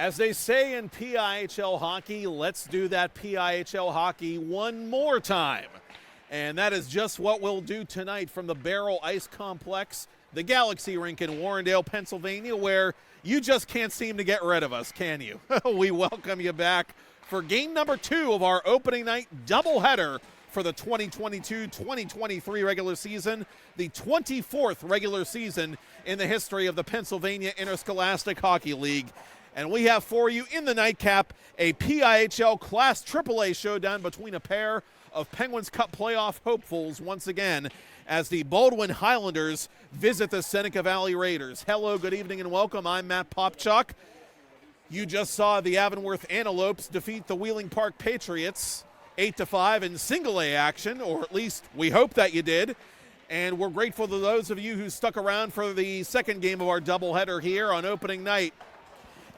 As they say in PIHL hockey, let's do that PIHL hockey one more time. And that is just what we'll do tonight from the Baierl Ice Complex, the Galaxy Rink in Warrendale, Pennsylvania, where you just can't seem to get rid of us, can you? We welcome you back for game number 2 of our opening night doubleheader for the 2022-2023 regular season, the 24th regular season in the history of the Pennsylvania Interscholastic Hockey League. And we have for you in the nightcap a PIHL Class AAA showdown between a pair of Penguins Cup playoff hopefuls once again as the Baldwin Highlanders visit the Seneca Valley Raiders. Hello, good evening, and welcome. I'm Matt Popchock. You just saw the Avonworth Antelopes defeat the Wheeling Park Patriots 8-5 in single-A action, or at least we hope that you did. And we're grateful to those of you who stuck around for the second game of our doubleheader here on opening night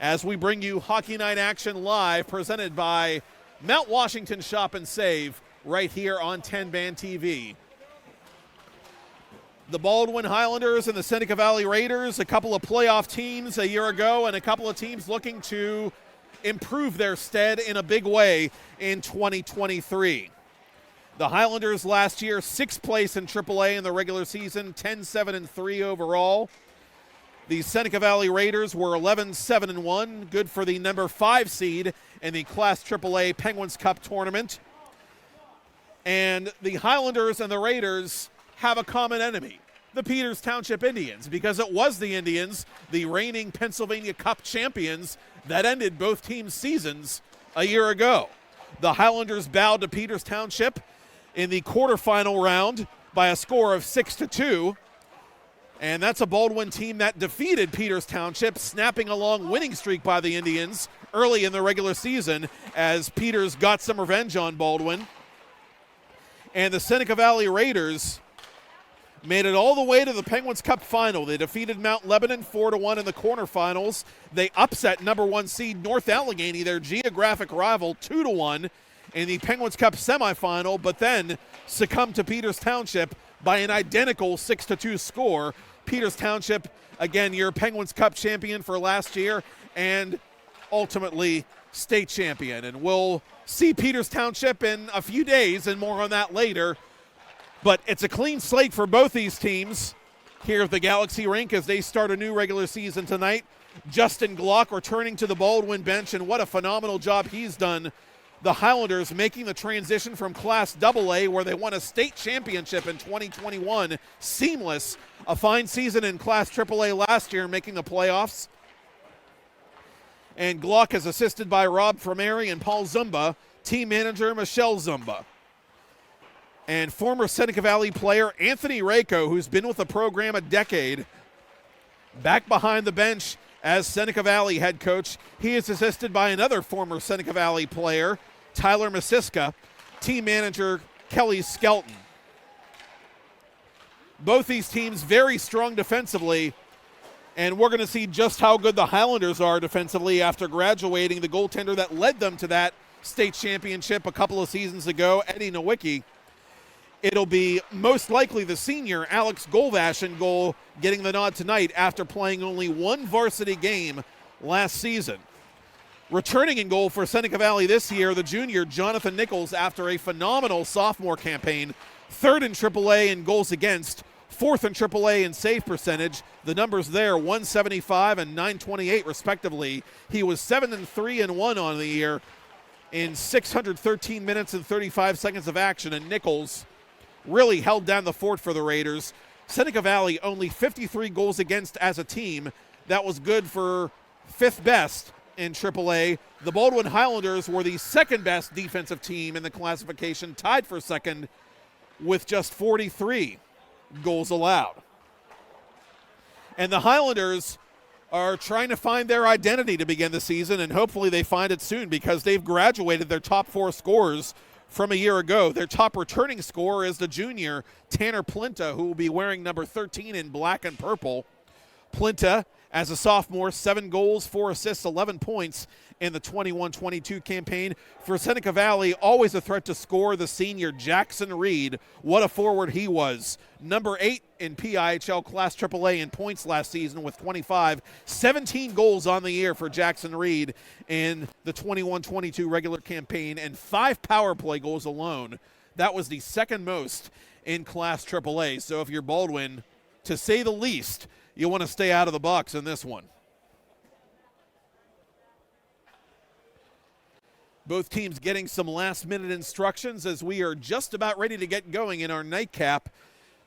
as we bring you Hockey Night action live, presented by Mount Washington Shop and Save, right here on TenbandTV. The Baldwin Highlanders and the Seneca Valley Raiders, a couple of playoff teams a year ago, and a couple of teams looking to improve their stead in a big way in 2023. The Highlanders last year, 6th place in AAA in the regular season, 10-7-3 overall. The Seneca Valley Raiders were 11-7-1, good for the number 5 seed in the Class AAA Penguins Cup tournament. And the Highlanders and the Raiders have a common enemy, the Peters Township Indians, because it was the Indians, the reigning Pennsylvania Cup champions, that ended both teams' seasons a year ago. The Highlanders bowed to Peters Township in the quarterfinal round by a score of 6-2. And that's a Baldwin team that defeated Peters Township, snapping a long winning streak by the Indians early in the regular season as Peters got some revenge on Baldwin. And the Seneca Valley Raiders made it all the way to the Penguins Cup final. They defeated Mount Lebanon 4-1 in the quarterfinals. They upset number 1 seed North Allegheny, their geographic rival, 2-1 in the Penguins Cup semifinal, but then succumbed to Peters Township by an identical 6-2 score. Peters Township, again, your Penguins Cup champion for last year and ultimately state champion. And we'll see Peters Township in a few days and more on that later. But it's a clean slate for both these teams here at the Galaxy Rink as they start a new regular season tonight. Justin Glock returning to the Baldwin bench, and what a phenomenal job he's done. The Highlanders making the transition from Class AA, where they won a state championship in 2021, seamless. A fine season in Class AAA last year, making the playoffs. And Glock is assisted by Rob Frameri and Paul Zumba, team manager Michelle Zumba. And former Seneca Valley player Anthony Rayco, who's been with the program a decade, back behind the bench as Seneca Valley head coach. He is assisted by another former Seneca Valley player, Tyler Masiska, team manager Kelly Skelton. Both these teams very strong defensively, and we're going to see just how good the Highlanders are defensively after graduating the goaltender that led them to that state championship a couple of seasons ago, Eddie Nowicki. It'll be most likely the senior Alex Golvash in goal getting the nod tonight after playing only one varsity game last season. Returning in goal for Seneca Valley this year, the junior Jonathan Nichols, after a phenomenal sophomore campaign, 3rd in AAA in goals against, 4th in AAA in save percentage. The numbers there, 175 and 928 respectively. He was 7-3-1 on the year in 613 minutes and 35 seconds of action, and Nichols really held down the fort for the Raiders. Seneca Valley only 53 goals against as a team. That was good for 5th best in AAA. The Baldwin Highlanders were the 2nd best defensive team in the classification, tied for 2nd with just 43 goals allowed. And the Highlanders are trying to find their identity to begin the season, and hopefully they find it soon because they've graduated their top 4 scorers from a year ago. Their top returning scorer is the junior Tanner Plinta, who will be wearing number 13 in black and purple. Plinta, As a sophomore, 7 goals, 4 assists, 11 points in the 21-22 campaign. For Seneca Valley, always a threat to score, the senior Jackson Reed. What a forward he was. Number 8 in PIHL Class AAA in points last season with 25. 17 goals on the year for Jackson Reed in the 21-22 regular campaign, and 5 power play goals alone. That was the second most in Class AAA. So if you're Baldwin, to say the least, you want to stay out of the box in this one. Both teams getting some last-minute instructions as we are just about ready to get going in our nightcap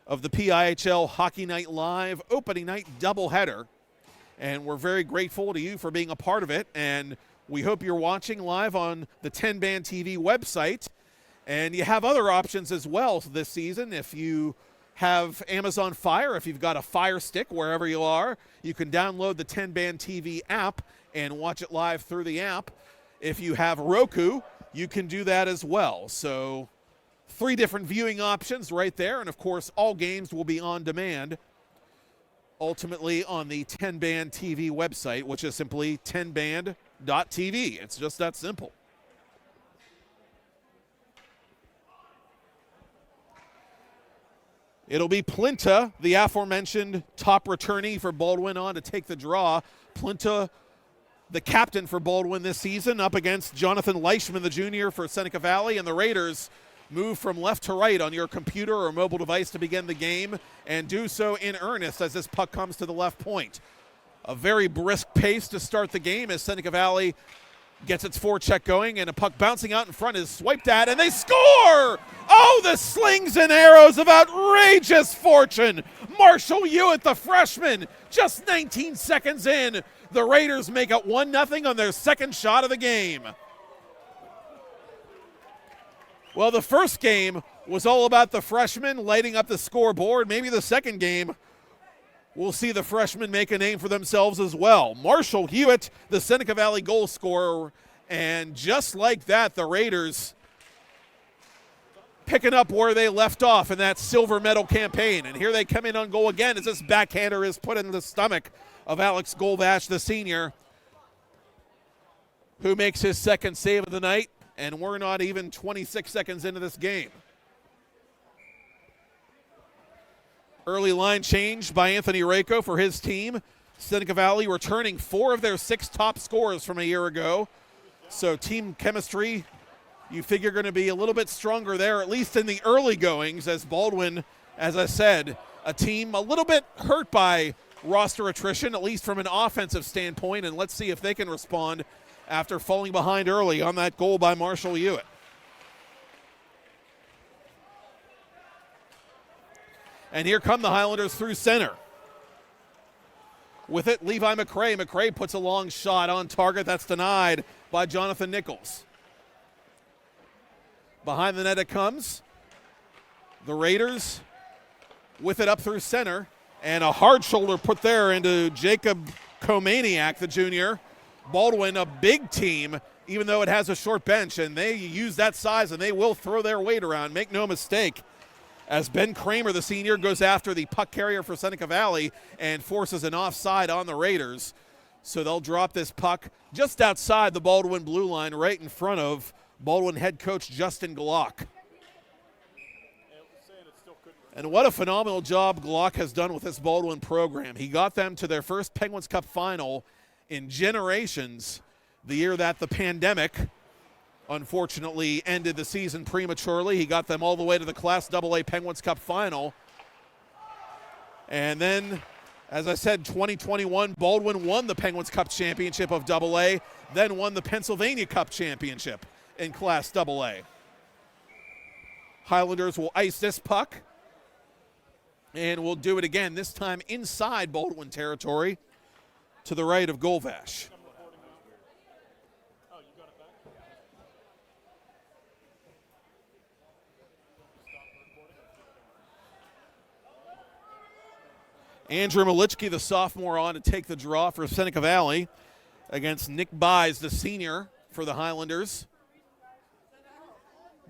of the PIHL Hockey Night Live opening night doubleheader. And we're very grateful to you for being a part of it. And we hope you're watching live on the TenbandTV website. And you have other options as well this season. If you have Amazon Fire, if you've got a Fire Stick wherever you are, you can download the TenbandTV app and watch it live through the app. If you have Roku, you can do that as well. So 3 different viewing options right there. And of course, all games will be on demand ultimately on the TenbandTV website, which is simply tenband.tv. It's just that simple. It'll be Plinta, the aforementioned top returnee for Baldwin, on to take the draw. Plinta, the captain for Baldwin this season, up against Jonathan Leishman, the junior for Seneca Valley. And the Raiders move from left to right on your computer or mobile device to begin the game, and do so in earnest as this puck comes to the left point. A very brisk pace to start the game as Seneca Valley gets its forecheck going, and a puck bouncing out in front is swiped at, and they score! Oh, the slings and arrows of outrageous fortune. Marshall Hewitt, the freshman, just 19 seconds in. The Raiders make it 1-0 on their second shot of the game. Well, the first game was all about the freshmen lighting up the scoreboard. Maybe the second game we'll see the freshmen make a name for themselves as well. Marshall Hewitt, the Seneca Valley goal scorer, and just like that, the Raiders picking up where they left off in that silver medal campaign. And here they come in on goal again as this backhander is put in the stomach of Alex Golvash, the senior, who makes his second save of the night, and we're not even 26 seconds into this game. Early line change by Anthony Rako for his team. Seneca Valley returning 4 of their 6 top scorers from a year ago. So team chemistry, you figure, going to be a little bit stronger there, at least in the early goings, as Baldwin, as I said, a team a little bit hurt by roster attrition, at least from an offensive standpoint, and let's see if they can respond after falling behind early on that goal by Marshall Hewitt. And here come the Highlanders through center. With it, Levi McCray. McCray puts a long shot on target. That's denied by Jonathan Nichols. Behind the net it comes. The Raiders with it up through center. And a hard shoulder put there into Jacob Komaniak, the junior. Baldwin, a big team, even though it has a short bench. And they use that size and they will throw their weight around. Make no mistake. As Ben Kramer, the senior, goes after the puck carrier for Seneca Valley and forces an offside on the Raiders. So they'll drop this puck just outside the Baldwin blue line, right in front of Baldwin head coach Justin Glock. And what a phenomenal job Glock has done with this Baldwin program. He got them to their first Penguins Cup final in generations, the year that the pandemic unfortunately ended the season prematurely. He got them all the way to the Class AA Penguins Cup final. And then, as I said, 2021, Baldwin won the Penguins Cup championship of AA, then won the Pennsylvania Cup championship in Class AA. Highlanders will ice this puck, and will do it again, this time inside Baldwin territory to the right of Golvash. Andrew Malichki, the sophomore, on to take the draw for Seneca Valley against Nick Byes, the senior, for the Highlanders.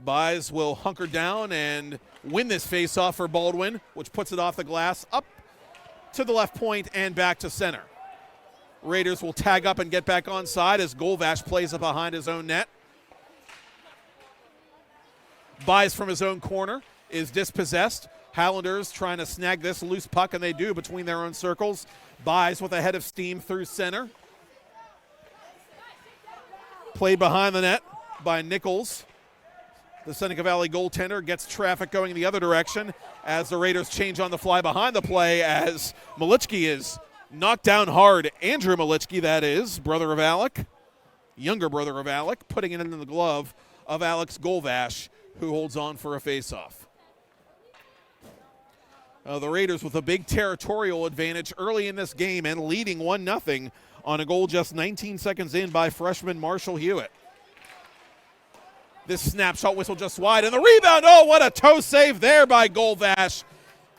Byes will hunker down and win this faceoff for Baldwin, which puts it off the glass, up to the left point and back to center. Raiders will tag up and get back onside as Golvash plays it behind his own net. Buys from his own corner, is dispossessed. Highlanders trying to snag this loose puck, and they do between their own circles. Buys with a head of steam through center. Played behind the net by Nichols. The Seneca Valley goaltender gets traffic going the other direction as the Raiders change on the fly behind the play as Malichki is knocked down hard. Andrew Malichki, that is, brother of Alec, younger brother of Alec, putting it into the glove of Alex Golvash, who holds on for a faceoff. The Raiders with a big territorial advantage early in this game and leading 1-0 on a goal just 19 seconds in by freshman Marshall Hewitt. This snapshot whistle just wide, and the rebound, oh, what a toe save there by Golvash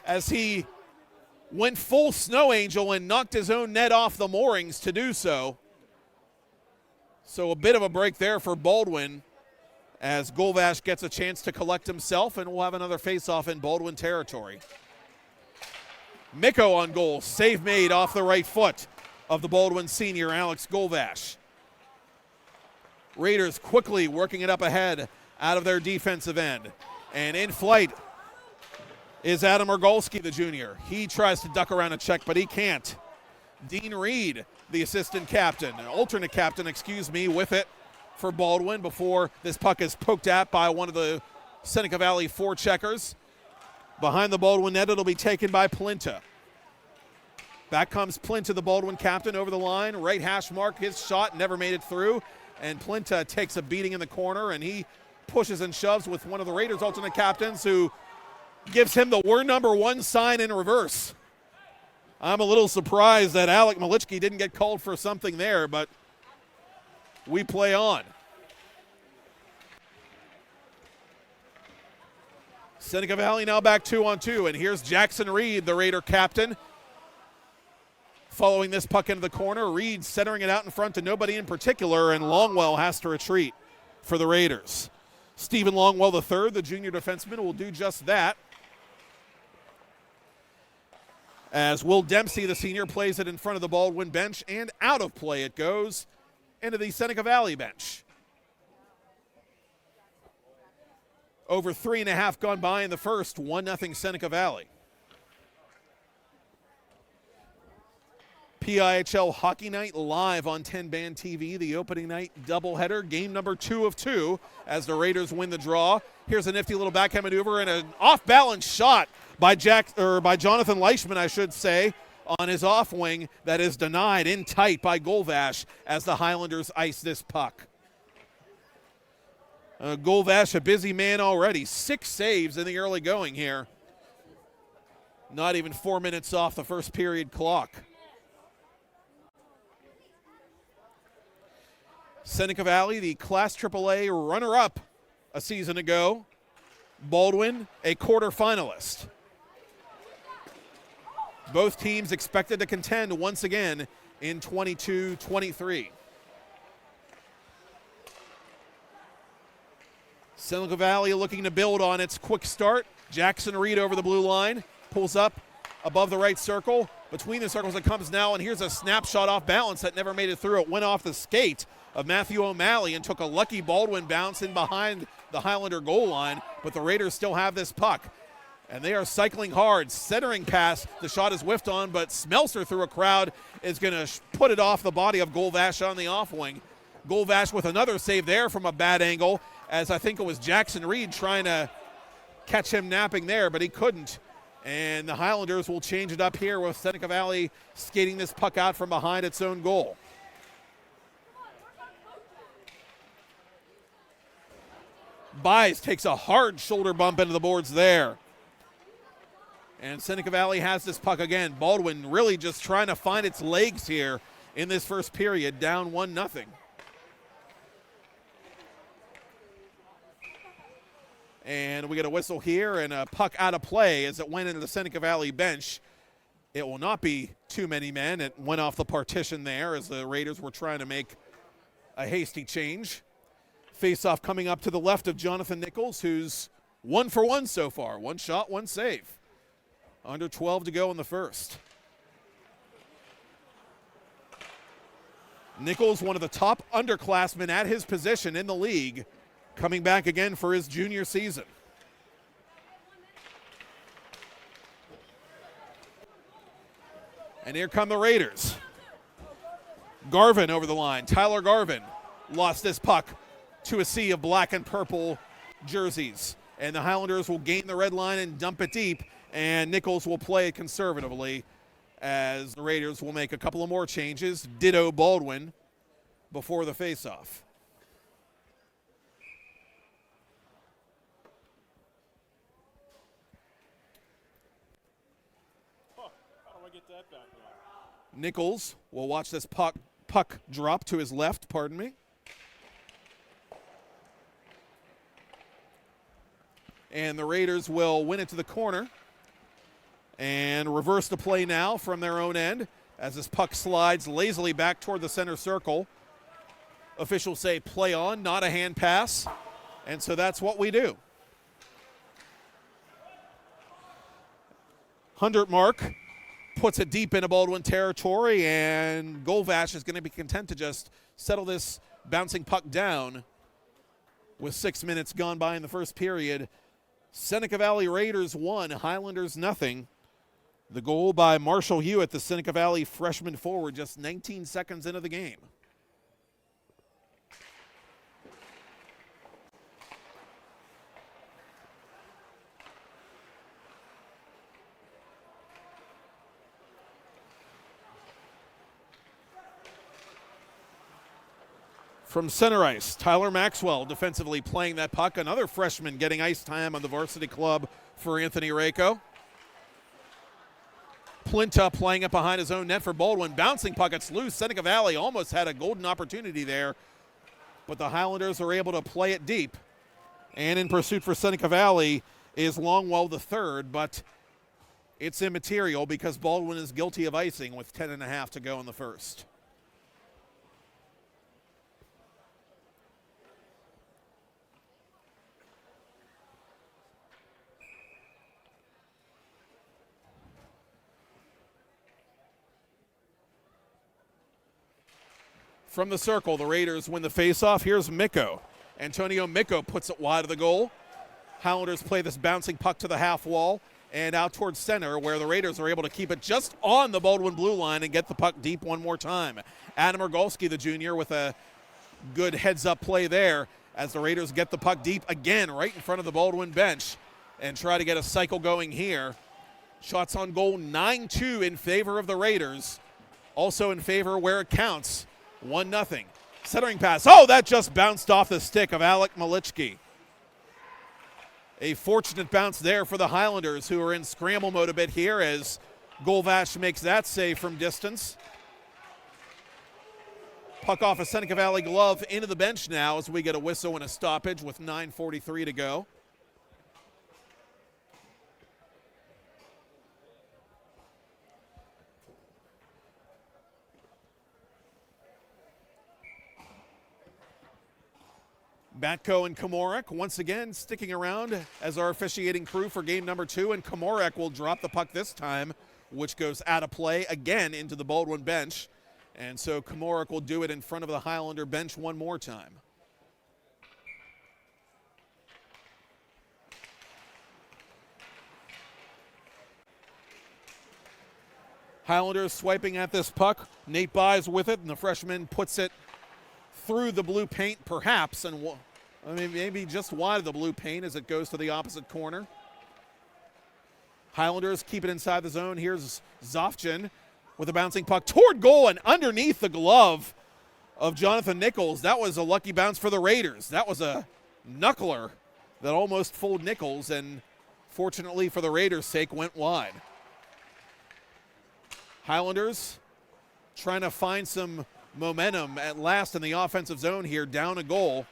as he went full snow angel and knocked his own net off the moorings to do so. So a bit of a break there for Baldwin as Golvash gets a chance to collect himself, and we'll have another face-off in Baldwin territory. Mikko on goal, save made off the right foot of the Baldwin senior, Alex Golvash. Raiders quickly working it up ahead out of their defensive end. And in flight is Adam Ergolski, the junior. He tries to duck around a check, but he can't. Dean Reed, the assistant captain, alternate captain, with it for Baldwin before this puck is poked at by one of the Seneca Valley forecheckers. Behind the Baldwin net, it'll be taken by Plinta. Back comes Plinta, the Baldwin captain, over the line. Right hash mark, his shot never made it through. And Plinta takes a beating in the corner, and he pushes and shoves with one of the Raiders' alternate captains who gives him the "we're number one" sign in reverse. I'm a little surprised that Alec Malichki didn't get called for something there, but we play on. Seneca Valley now back 2-on-2, and here's Jackson Reed, the Raider captain. Following this puck into the corner, Reed centering it out in front to nobody in particular, and Longwell has to retreat for the Raiders. Stephen Longwell III, the junior defenseman, will do just that. As Will Dempsey, the senior, plays it in front of the Baldwin bench, and out of play it goes into the Seneca Valley bench. Over 3.5 gone by in the first, 1-0 Seneca Valley. PIHL Hockey Night live on TenbandTV, the opening night doubleheader, game number 2 of 2 as the Raiders win the draw. Here's a nifty little backhand maneuver and an off-balance shot by Jonathan Leishman, I should say, on his off wing that is denied in tight by Golvash as the Highlanders ice this puck. Golvash, a busy man already, 6 saves in the early going here. Not even 4 minutes off the first period clock. Seneca Valley, the Class AAA runner-up a season ago. Baldwin, a quarterfinalist. Both teams expected to contend once again in 22-23. Seneca Valley looking to build on its quick start. Jackson Reed over the blue line, pulls up above the right circle. Between the circles it comes now, and here's a snapshot off balance that never made it through. It went off the skate of Matthew O'Malley and took a lucky Baldwin bounce in behind the Highlander goal line, but the Raiders still have this puck. And they are cycling hard. Centering pass, the shot is whiffed on, but Smelser through a crowd is going to put it off the body of Golvash on the off wing. Golvash with another save there from a bad angle, as I think it was Jackson Reed trying to catch him napping there, but he couldn't. And the Highlanders will change it up here with Seneca Valley skating this puck out from behind its own goal. Buys takes a hard shoulder bump into the boards there. And Seneca Valley has this puck again. Baldwin really just trying to find its legs here in this first period, down 1-0. And we get a whistle here and a puck out of play as it went into the Seneca Valley bench. It will not be too many men. It went off the partition there as the Raiders were trying to make a hasty change. Face-off coming up to the left of Jonathan Nichols, who's 1 for 1 so far. 1 shot, 1 save. Under 12 to go in the first. Nichols, one of the top underclassmen at his position in the league, coming back again for his junior season. And here come the Raiders. Garvin over the line. Tyler Garvin lost this puck to a sea of black and purple jerseys. And the Highlanders will gain the red line and dump it deep. And Nichols will play it conservatively as the Raiders will make a couple of more changes. Ditto Baldwin before the faceoff. Nichols will watch this puck drop to his left, pardon me. And the Raiders will win it to the corner and reverse the play now from their own end as this puck slides lazily back toward the center circle. Officials say play on, not a hand pass. And so that's what we do. 100 mark puts it deep into Baldwin territory, and Golvash is going to be content to just settle this bouncing puck down with 6 minutes gone by in the first period. Seneca Valley Raiders 1, Highlanders nothing. The goal by Marshall Hewitt, the Seneca Valley freshman forward, just 19 seconds into the game. From center ice, Tyler Maxwell defensively playing that puck. Another freshman getting ice time on the varsity club for Anthony Rako. Plinta playing it behind his own net for Baldwin. Bouncing puck, it's loose. Seneca Valley almost had a golden opportunity there, but the Highlanders are able to play it deep. And in pursuit for Seneca Valley is Longwell the third, but it's immaterial because Baldwin is guilty of icing with 10.5 to go in the first. From the circle, the Raiders win the faceoff. Here's Mikko. Antonio Mikko puts it wide of the goal. Highlanders play this bouncing puck to the half wall and out towards center, where the Raiders are able to keep it just on the Baldwin blue line and get the puck deep one more time. Adam Ergolski, the junior, with a good heads-up play there as the Raiders get the puck deep again right in front of the Baldwin bench and try to get a cycle going here. Shots on goal 9-2 in favor of the Raiders. Also in favor where it counts. 1-0. Centering pass. Oh, that just bounced off the stick of Alec Malichki. A fortunate bounce there for the Highlanders, who are in scramble mode a bit here as Golvash makes that save from distance. Puck off a Seneca Valley glove into the bench now as we get a whistle and a stoppage with 9:43 to go. Batko and Komorek once again sticking around as our officiating crew for game number 2, and Komorek will drop the puck this time, which goes out of play again into the Baldwin bench. And so Komorek will do it in front of the Highlander bench one more time. Highlanders swiping at this puck. Nate Buys with it, and the freshman puts it through the blue paint, perhaps, and maybe just wide of the blue paint as it goes to the opposite corner. Highlanders keep it inside the zone. Here's Zofjan with a bouncing puck toward goal and underneath the glove of Jonathan Nichols. That was a lucky bounce for the Raiders. That was a knuckler that almost fooled Nichols, and fortunately for the Raiders' sake, went wide. Highlanders trying to find some momentum at last in the offensive zone here, down a goal.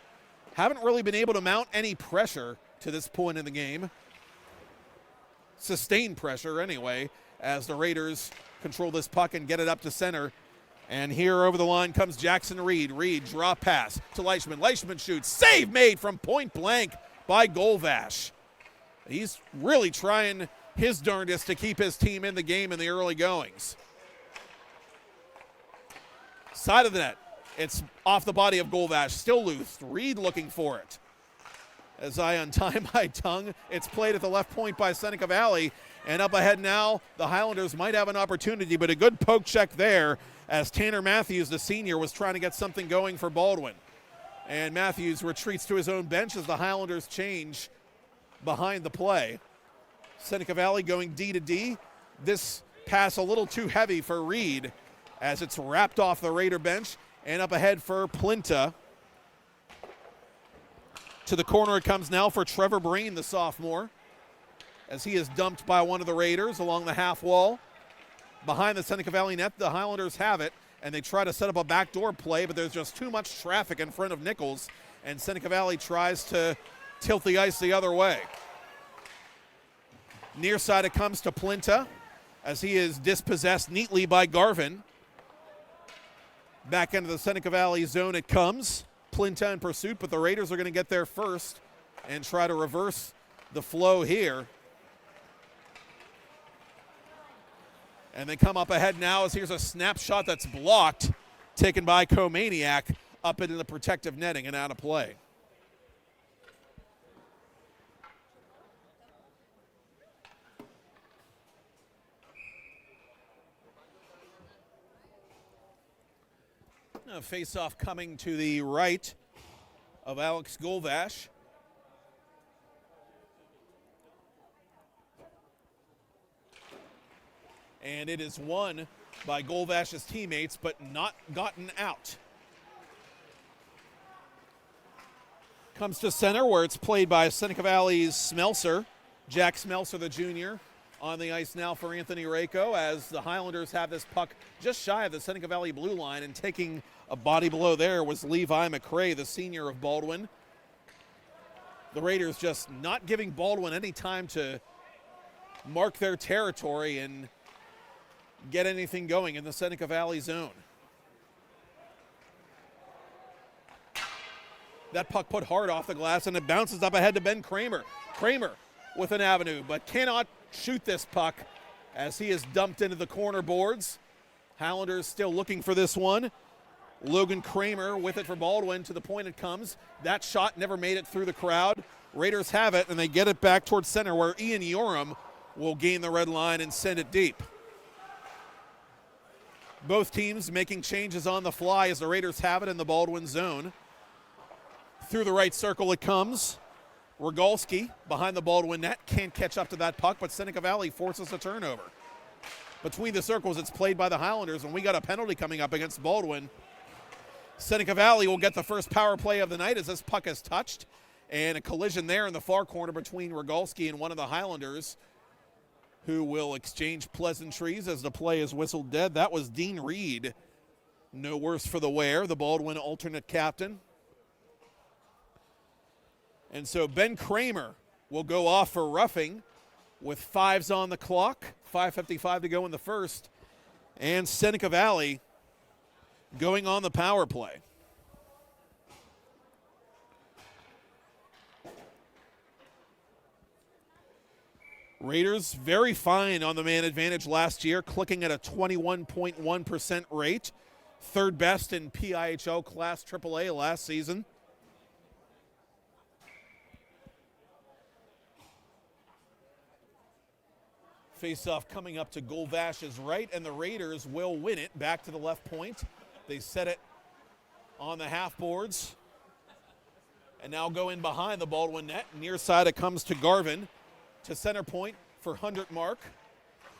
Haven't really been able to mount any pressure to this point in the game. Sustained pressure anyway, as the Raiders control this puck and get it up to center. And here over the line comes Jackson Reed. Reed, drop pass to Leishman. Leishman shoots. Save made from point blank by Golvash. He's really trying his darndest to keep his team in the game in the early goings. Side of the net. It's off the body of Golvash, still loose. Reed looking for it. As I untie my tongue, it's played at the left point by Seneca Valley. And up ahead now, the Highlanders might have an opportunity, but a good poke check there as Tanner Matthews, the senior, was trying to get something going for Baldwin. And Matthews retreats to his own bench as the Highlanders change behind the play. Seneca Valley going D to D. This pass a little too heavy for Reed as it's wrapped off the Raider bench. And up ahead for Plinta. To the corner it comes now for Trevor Breen, the sophomore, as he is dumped by one of the Raiders along the half wall. Behind the Seneca Valley net, the Highlanders have it, and they try to set up a backdoor play, but there's just too much traffic in front of Nichols, and Seneca Valley tries to tilt the ice the other way. Near side it comes to Plinta, as he is dispossessed neatly by Garvin. Back into the Seneca Valley zone it comes. Plinta in pursuit, but the Raiders are going to get there first and try to reverse the flow here. And they come up ahead now as here's a snapshot that's blocked, taken by Komaniak up into the protective netting and out of play. A face-off coming to the right of Alex Golvash. And it is won by Golvash's teammates, but not gotten out. Comes to center where it's played by Seneca Valley's Smelser, Jack Smelser, the junior, on the ice now for Anthony Rako as the Highlanders have this puck just shy of the Seneca Valley blue line, and taking a body blow there was Levi McCrae, the senior of Baldwin. The Raiders just not giving Baldwin any time to mark their territory and get anything going in the Seneca Valley zone. That puck put hard off the glass, and it bounces up ahead to Ben Kramer. Kramer with an avenue, but cannot shoot this puck as he is dumped into the corner boards. Highlanders still looking for this one. Logan Kramer with it for Baldwin. To the point it comes. That shot never made it through the crowd. Raiders have it, and they get it back towards center where Ian Yoram will gain the red line and send it deep. Both teams making changes on the fly as the Raiders have it in the Baldwin zone. Through the right circle it comes. Rogalski behind the Baldwin net, can't catch up to that puck, but Seneca Valley forces a turnover. Between the circles, it's played by the Highlanders, and we got a penalty coming up against Baldwin. Seneca Valley will get the first power play of the night as this puck is touched, and a collision there in the far corner between Rogalski and one of the Highlanders, who will exchange pleasantries as the play is whistled dead. That was Dean Reed. No worse for the wear, the Baldwin alternate captain. And so Ben Kramer will go off for roughing with 5s on the clock, 5:55 to go in the first. And Seneca Valley going on the power play. Raiders very fine on the man advantage last year, clicking at a 21.1% rate. Third best in PIHL Class AAA last season. Face-off coming up to Golvash's right, and the Raiders will win it back to the left point. They set it on the half boards and now go in behind the Baldwin net. Near side it comes to Garvin, to center point for 100 mark.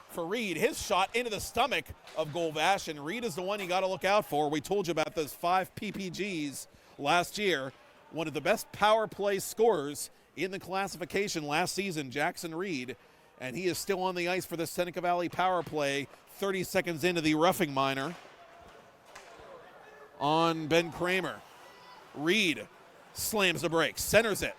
For Reed, his shot into the stomach of Golvash, and Reed is the one you got to look out for. We told you about those 5 PPGs last year. One of the best power play scorers in the classification last season, Jackson Reed. And he is still on the ice for the Seneca Valley power play, 30 seconds into the roughing minor on Ben Kramer. Reed slams the brakes, centers it.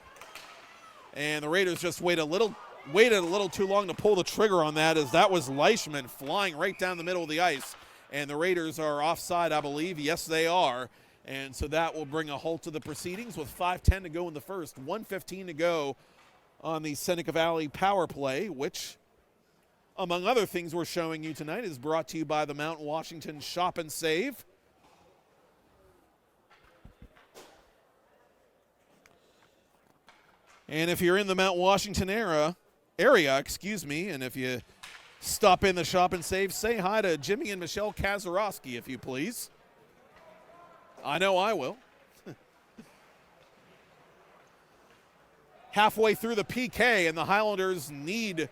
And the Raiders just waited a little too long to pull the trigger on that, as that was Leishman flying right down the middle of the ice. And the Raiders are offside, I believe. Yes, they are. And so that will bring a halt to the proceedings with 5:10 to go in the first, 1:15 to go on the Seneca Valley power play, which, among other things we're showing you tonight, is brought to you by the Mount Washington Shop and Save. And if you're in the Mount Washington area, and if you stop in the Shop and Save, say hi to Jimmy and Michelle Kazarowski, if you please. I know I will. Halfway through the PK, and the Highlanders need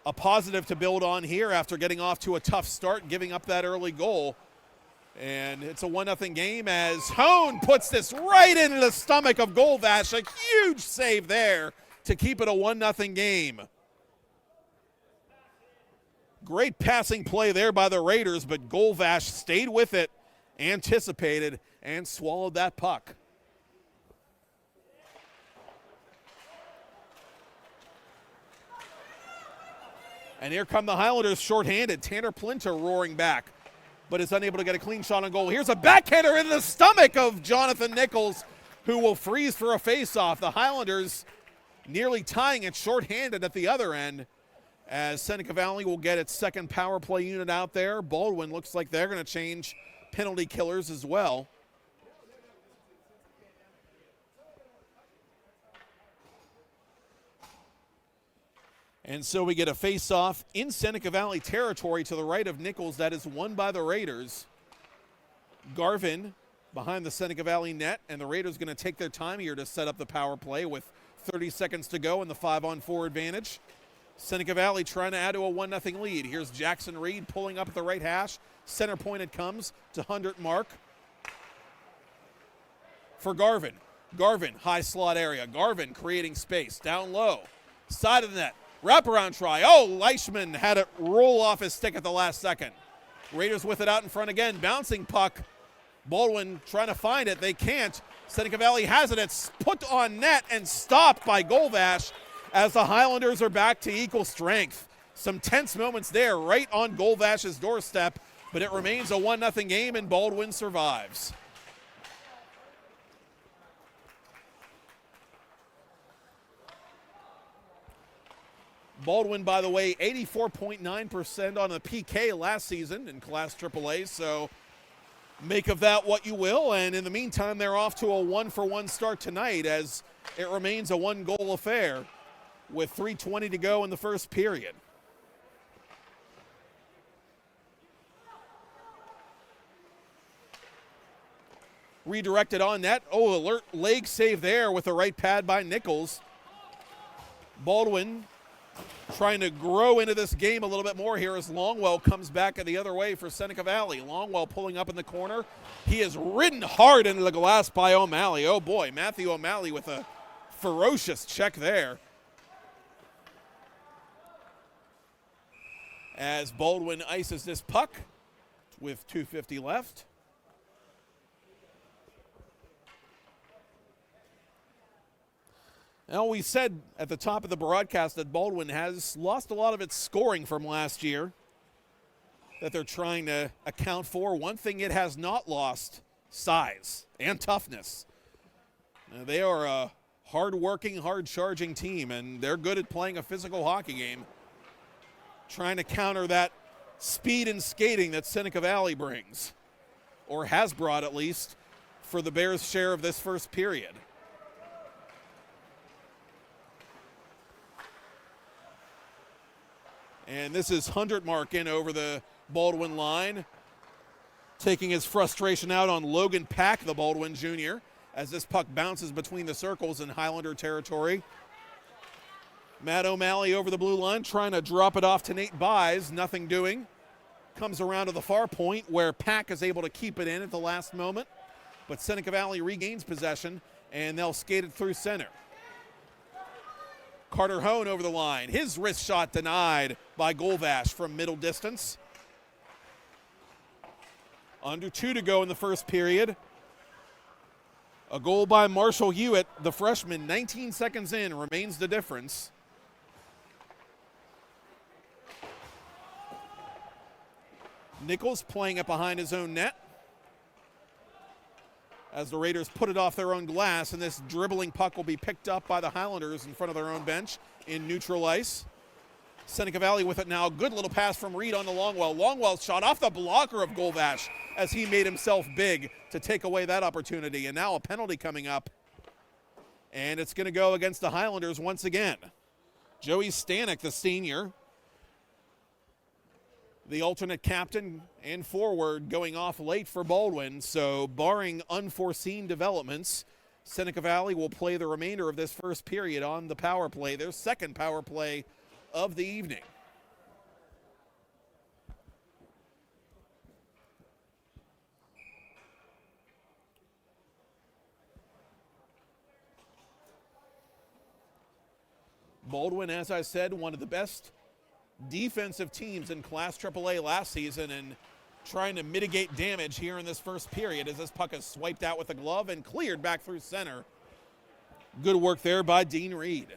a positive to build on here after getting off to a tough start, giving up that early goal. And it's a 1-0 game as Hone puts this right into the stomach of Golvash. A huge save there to keep it a 1-0 game. Great passing play there by the Raiders, but Golvash stayed with it, anticipated, and swallowed that puck. And here come the Highlanders shorthanded. Tanner Plinter roaring back, but is unable to get a clean shot on goal. Here's a backhander in the stomach of Jonathan Nichols, who will freeze for a faceoff. The Highlanders nearly tying it shorthanded at the other end, as Seneca Valley will get its second power play unit out there. Baldwin looks like they're going to change penalty killers as well. And so we get a face-off in Seneca Valley territory to the right of Nichols. That is won by the Raiders. Garvin behind the Seneca Valley net, and the Raiders going to take their time here to set up the power play with 30 seconds to go and the 5-on-4 advantage. Seneca Valley trying to add to a 1-0 lead. Here's Jackson Reed pulling up at the right hash. Center point it comes to 100 mark for Garvin. Garvin, high slot area. Garvin creating space down low. Side of the net. Wraparound try. Oh, Leishman had it roll off his stick at the last second. Raiders with it out in front again. Bouncing puck. Baldwin trying to find it. They can't. Seneca Valley has it. It's put on net and stopped by Golvash as the Highlanders are back to equal strength. Some tense moments there right on Golvash's doorstep, but it remains a 1-0 game and Baldwin survives. Baldwin, by the way, 84.9% on the PK last season in Class AAA, so make of that what you will. And in the meantime, they're off to a 1-for-1 start tonight as it remains a one-goal affair with 3:20 to go in the first period. Redirected on net. Oh, alert leg save there with the right pad by Nichols. Baldwin trying to grow into this game a little bit more here as Longwell comes back the other way for Seneca Valley. Longwell pulling up in the corner. He is ridden hard into the glass by O'Malley. Oh boy, Matthew O'Malley with a ferocious check there. As Baldwin ices this puck with 2:50 left. Now, we said at the top of the broadcast that Baldwin has lost a lot of its scoring from last year that they're trying to account for. One thing it has not lost, size and toughness. Now, they are a hard-working, hard-charging team, and they're good at playing a physical hockey game, trying to counter that speed and skating that Seneca Valley brings, or has brought at least, for the Bears' share of this first period. And this is 100 mark in over the Baldwin line, taking his frustration out on Logan Pack, the Baldwin Jr., as this puck bounces between the circles in Highlander territory. Matt O'Malley over the blue line, trying to drop it off to Nate Buys, nothing doing. Comes around to the far point where Pack is able to keep it in at the last moment. But Seneca Valley regains possession, and they'll skate it through center. Carter Hone over the line. His wrist shot denied by Golvash from middle distance. Under 2 to go in the first period. A goal by Marshall Hewitt, the freshman, 19 seconds in, remains the difference. Nichols playing it behind his own net as the Raiders put it off their own glass, and this dribbling puck will be picked up by the Highlanders in front of their own bench in neutral ice. Seneca Valley with it now. Good little pass from Reed on the Longwell. Longwell shot off the blocker of Golvash as he made himself big to take away that opportunity. And now a penalty coming up. And it's going to go against the Highlanders once again. Joey Stanek, the senior, the alternate captain and forward, going off late for Baldwin. So barring unforeseen developments, Seneca Valley will play the remainder of this first period on the power play, their second power play of the evening. Baldwin, as I said, one of the best defensive teams in Class AAA last season, and trying to mitigate damage here in this first period as this puck is swiped out with a glove and cleared back through center. Good work there by Dean Reed.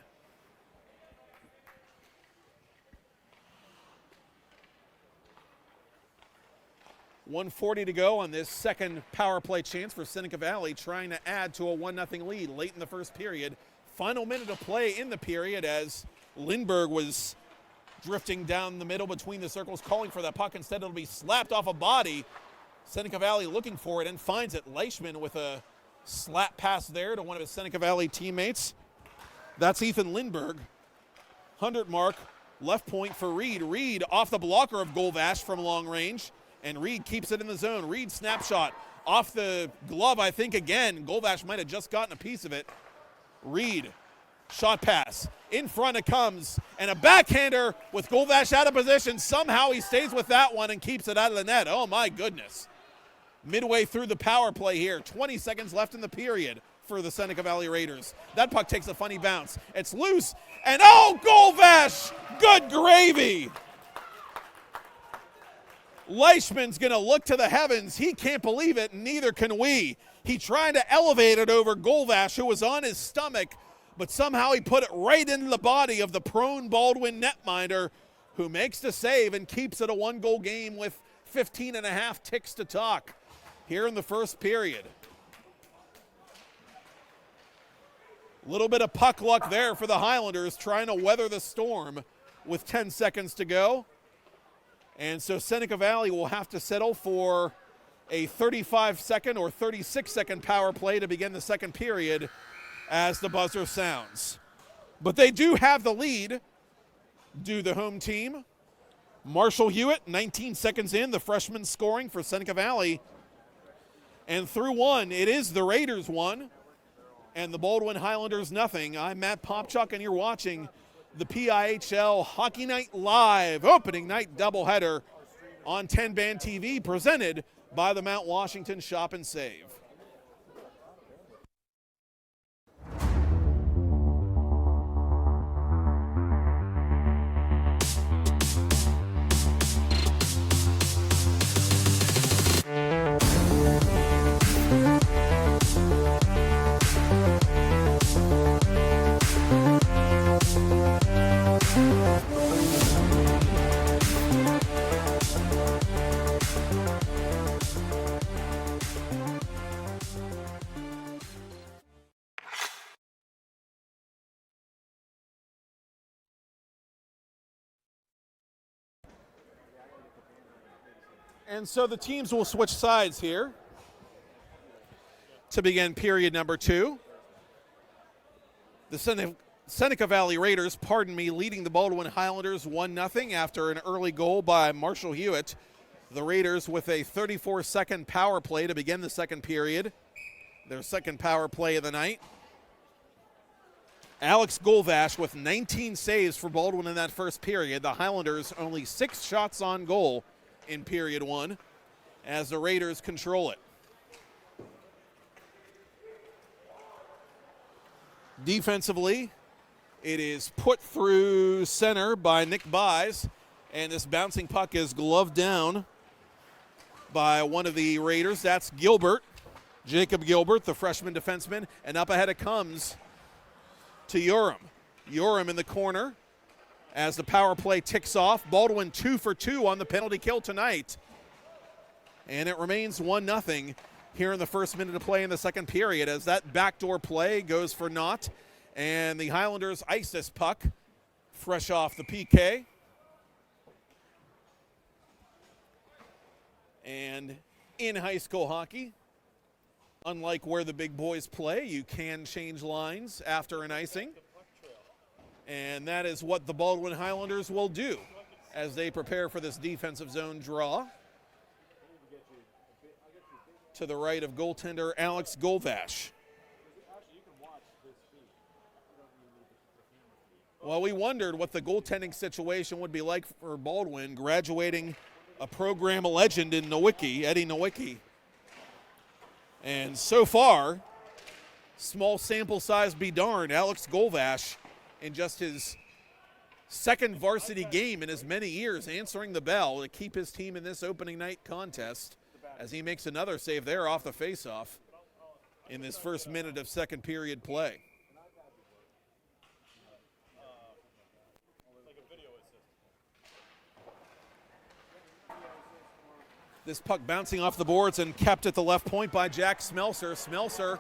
.140 to go on this second power play chance for Seneca Valley, trying to add to a 1-0 lead late in the first period. Final minute of play in the period as Lindbergh was drifting down the middle between the circles, calling for that puck. Instead, it'll be slapped off a body. Seneca Valley looking for it and finds it. Leishman with a slap pass there to one of his Seneca Valley teammates. That's Ethan Lindbergh. 100 mark, left point for Reed. Reed off the blocker of Golvash from long range, and Reed keeps it in the zone. Reed snapshot off the glove, I think again. Golvash might have just gotten a piece of it. Reed, shot pass. In front it comes, and a backhander with Golvash out of position. Somehow he stays with that one and keeps it out of the net. Oh my goodness. Midway through the power play here, 20 seconds left in the period for the Seneca Valley Raiders. That puck takes a funny bounce. It's loose, and oh, Golvash, good gravy. Leishman's gonna look to the heavens. He can't believe it, and neither can we. He tried to elevate it over Golvash, who was on his stomach, but somehow he put it right into the body of the prone Baldwin netminder, who makes the save and keeps it a 1-goal game with 15 and a half ticks to talk here in the first period. A little bit of puck luck there for the Highlanders, trying to weather the storm with 10 seconds to go. And so Seneca Valley will have to settle for a 35-second or 36-second power play to begin the second period as the buzzer sounds. But they do have the lead, do the home team. Marshall Hewitt, 19 seconds in, the freshman scoring for Seneca Valley. And through one, it is the Raiders 1 and the Baldwin Highlanders nothing. I'm Matt Popchock, and you're watching the PIHL Hockey Night Live opening night doubleheader on TenbandTV, presented by the Mount Washington Shop and Save. And so the teams will switch sides here to begin period number 2. The Seneca Valley Raiders, leading the Baldwin Highlanders 1-0 after an early goal by Marshall Hewitt. The Raiders with a 34-second power play to begin the second period, their second power play of the night. Alex Golvash with 19 saves for Baldwin in that first period. The Highlanders only 6 shots on goal in period 1 as the Raiders control it. Defensively, it is put through center by Nick Buys, and this bouncing puck is gloved down by one of the Raiders. That's Gilbert, Jacob Gilbert, the freshman defenseman, and up ahead it comes to Urim. Urim in the corner as the power play ticks off. Baldwin 2 for 2 on the penalty kill tonight. And it remains 1-0 here in the first minute of play in the second period as that backdoor play goes for naught. And the Highlanders ice this puck fresh off the PK. And in high school hockey, Unlike where the big boys play, you can change lines after an icing. And that is what the Baldwin Highlanders will do as they prepare for this defensive zone draw. To the right of goaltender Alex Golvash. Well, we wondered what the goaltending situation would be like for Baldwin, graduating a program legend in Nowicki, Eddie Nowicki. And so far, small sample size be darned, Alex Golvash, in just his second varsity game in as many years, answering the bell to keep his team in this opening night contest as he makes another save there off the faceoff in this first minute of second period play. This puck bouncing off the boards and kept at the left point by Jack Smelser. Smelser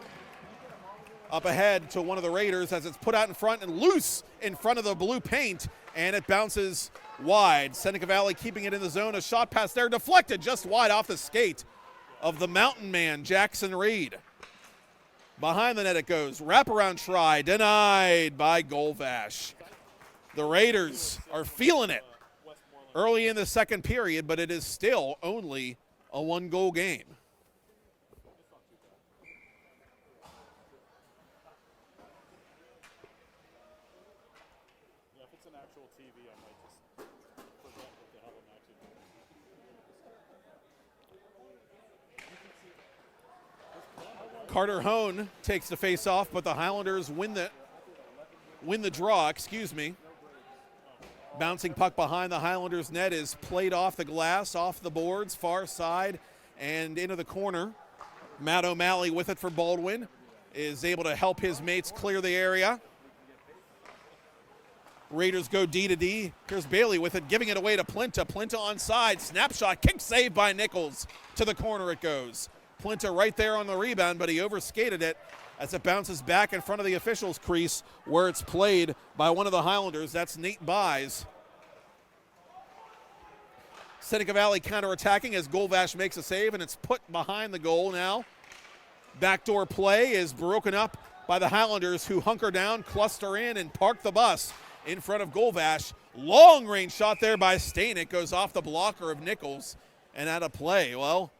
up ahead to one of the Raiders as it's put out in front and loose in front of the blue paint, and it bounces wide. Seneca Valley keeping it in the zone. A shot pass there deflected just wide off the skate of the mountain man, Jackson Reed. Behind the net it goes. Wraparound try denied by Golvash. The Raiders are feeling it early in the second period, but it is still only a one-goal game. Yeah, if it's an actual TV, I might just forget what the hell I'm actually doing. Carter Hone takes the face-off, but the Highlanders win the draw, excuse me. Bouncing puck behind the Highlanders' net is played off the glass, off the boards, far side, and into the corner. Matt O'Malley with it for Baldwin is able to help his mates clear the area. Raiders go D to D. Here's Bailey with it, giving it away to Plinta. Plinta onside, snapshot, kick save by Nichols. To the corner it goes. Plinta right there on the rebound, but he overskated it as it bounces back in front of the officials' crease where it's played by one of the Highlanders. That's Nate Buys. Seneca Valley counterattacking as Golvash makes a save, and it's put behind the goal now. Backdoor play is broken up by the Highlanders, who hunker down, cluster in, and park the bus in front of Golvash. Long range shot there by Stanek, goes off the blocker of Nichols and out of play. Well,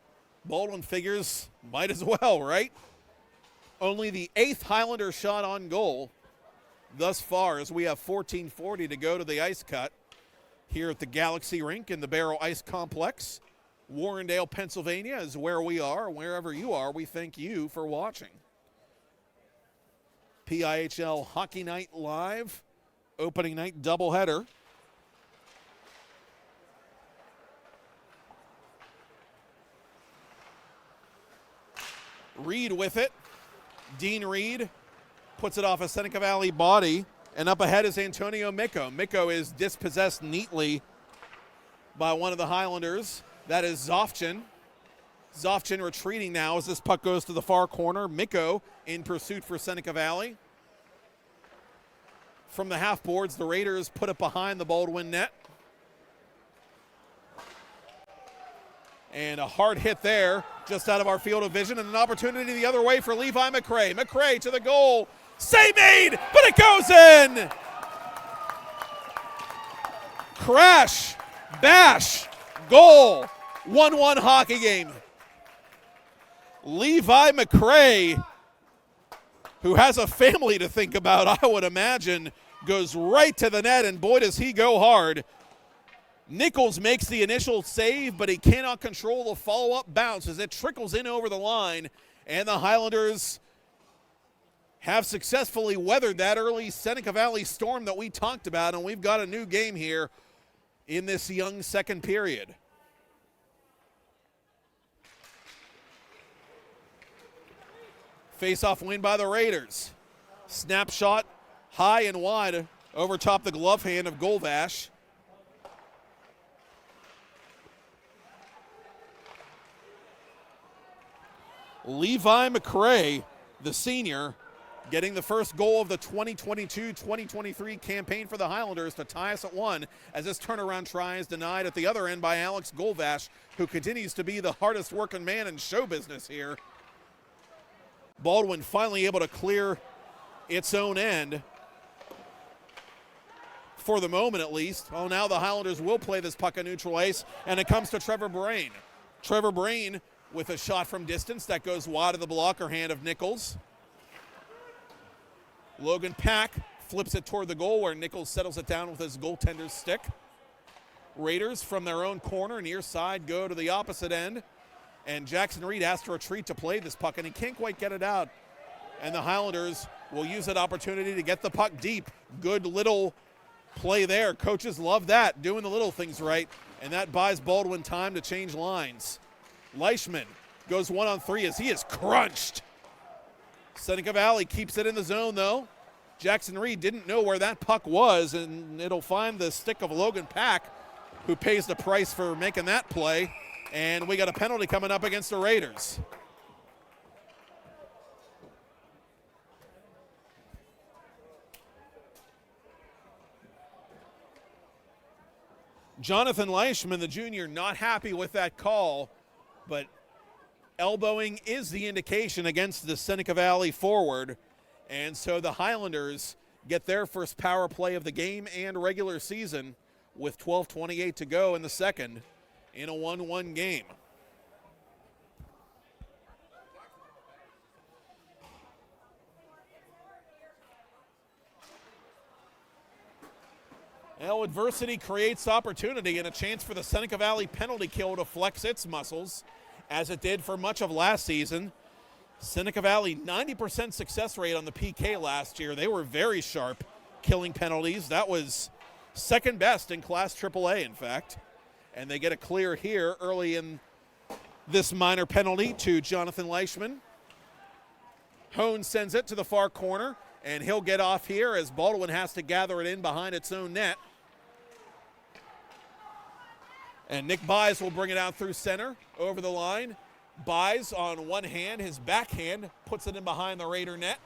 Baldwin figures might as well, right? Only the 8th Highlander shot on goal thus far, as we have 14:40 to go to the ice cut here at the Galaxy Rink in the Baierl Ice Complex. Warrendale, Pennsylvania is where we are. Wherever you are, we thank you for watching. PIHL Hockey Night Live, opening night doubleheader. Reed with it. Dean Reed puts it off a Seneca Valley body, and up ahead is Antonio Micco. Micco is dispossessed neatly by one of the Highlanders. That is Zofchin. Zofchin retreating now as this puck goes to the far corner. Micco in pursuit for Seneca Valley. From the half boards, the Raiders put it behind the Baldwin net. And a hard hit there, just out of our field of vision, and an opportunity the other way for Levi McCray. McCray to the goal. Save made, but it goes in. Crash, bash, goal. 1-1 hockey game. Levi McCray, who has a family to think about, I would imagine, goes right to the net, and boy, does he go hard. Nichols makes the initial save, but he cannot control the follow-up bounce as it trickles in over the line, and the Highlanders have successfully weathered that early Seneca Valley storm that we talked about, and we've got a new game here in this young second period. Face-off win by the Raiders. Snapshot high and wide over top the glove hand of Golvash. Levi McCray, the senior, getting the first goal of the 2022-2023 campaign for the Highlanders to tie us at 1, as this turnaround try is denied at the other end by Alex Golvash, who continues to be the hardest working man in show business here. Baldwin finally able to clear its own end. For the moment, at least. Oh, now the Highlanders will play this puck on neutral ice, and it comes to Trevor Brain. Trevor Brain with a shot from distance that goes wide of the blocker hand of Nichols. Logan Pack flips it toward the goal where Nichols settles it down with his goaltender's stick. Raiders from their own corner near side go to the opposite end, and Jackson Reed has to retreat to play this puck, and he can't quite get it out. And the Highlanders will use that opportunity to get the puck deep. Good little play there. Coaches love that, doing the little things right, and that buys Baldwin time to change lines. Leishman goes 1-on-3 as he is crunched. Seneca Valley keeps it in the zone, though. Jackson Reed didn't know where that puck was, and it'll find the stick of Logan Pack, who pays the price for making that play. And we got a penalty coming up against the Raiders. Jonathan Leishman, the junior, not happy with that call, but elbowing is the indication against the Seneca Valley forward. And so the Highlanders get their first power play of the game and regular season with 12:28 to go in the second in a 1-1 game. Well, adversity creates opportunity and a chance for the Seneca Valley penalty kill to flex its muscles, as it did for much of last season. Seneca Valley, 90% success rate on the PK last year. They were very sharp killing penalties. That was second best in Class AAA, in fact. And they get a clear here early in this minor penalty to Jonathan Leishman. Hone sends it to the far corner, and he'll get off here as Baldwin has to gather it in behind its own net. And Nick Buys will bring it out through center, over the line. Buys on one hand, his backhand, puts it in behind the Raider net.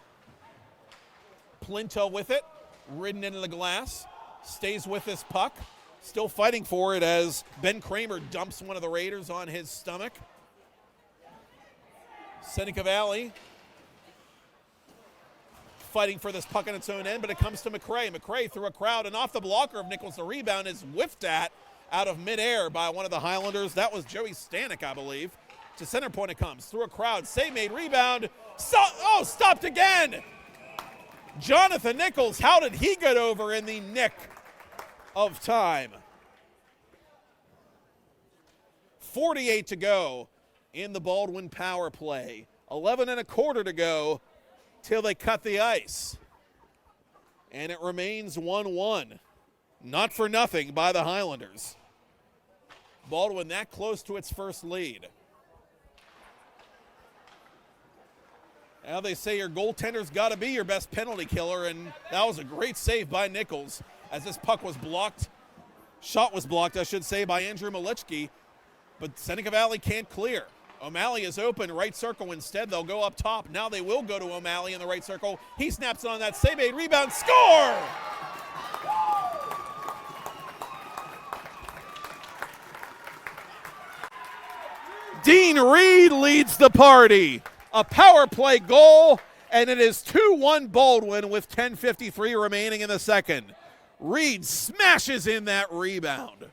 Plinto with it, ridden into the glass, stays with this puck, still fighting for it as Ben Kramer dumps one of the Raiders on his stomach. Seneca Valley fighting for this puck on its own end, but it comes to McCray. McCray through a crowd and off the blocker of Nichols. The rebound is whiffed at out of midair by one of the Highlanders. That was Joey Stanek, I believe. To center point it comes through a crowd. Save made, rebound. Stopped again. Jonathan Nichols, how did he get over in the nick of time? 48 to go in the Baldwin power play. 11 1/4 to go till they cut the ice. And it remains 1-1. Not for nothing by the Highlanders. Baldwin that close to its first lead. Now they say your goaltender's got to be your best penalty killer, and that was a great save by Nichols as this puck was blocked. Shot was blocked, I should say, by Andrew Malichki, but Seneca Valley can't clear. O'Malley is open, right circle instead. They'll go up top. Now they will go to O'Malley in the right circle. He snaps on that save, made, rebound, score! Dean Reed leads the party. A power play goal, and it is 2-1 Baldwin with 10:53 remaining in the second. Reed smashes in that rebound.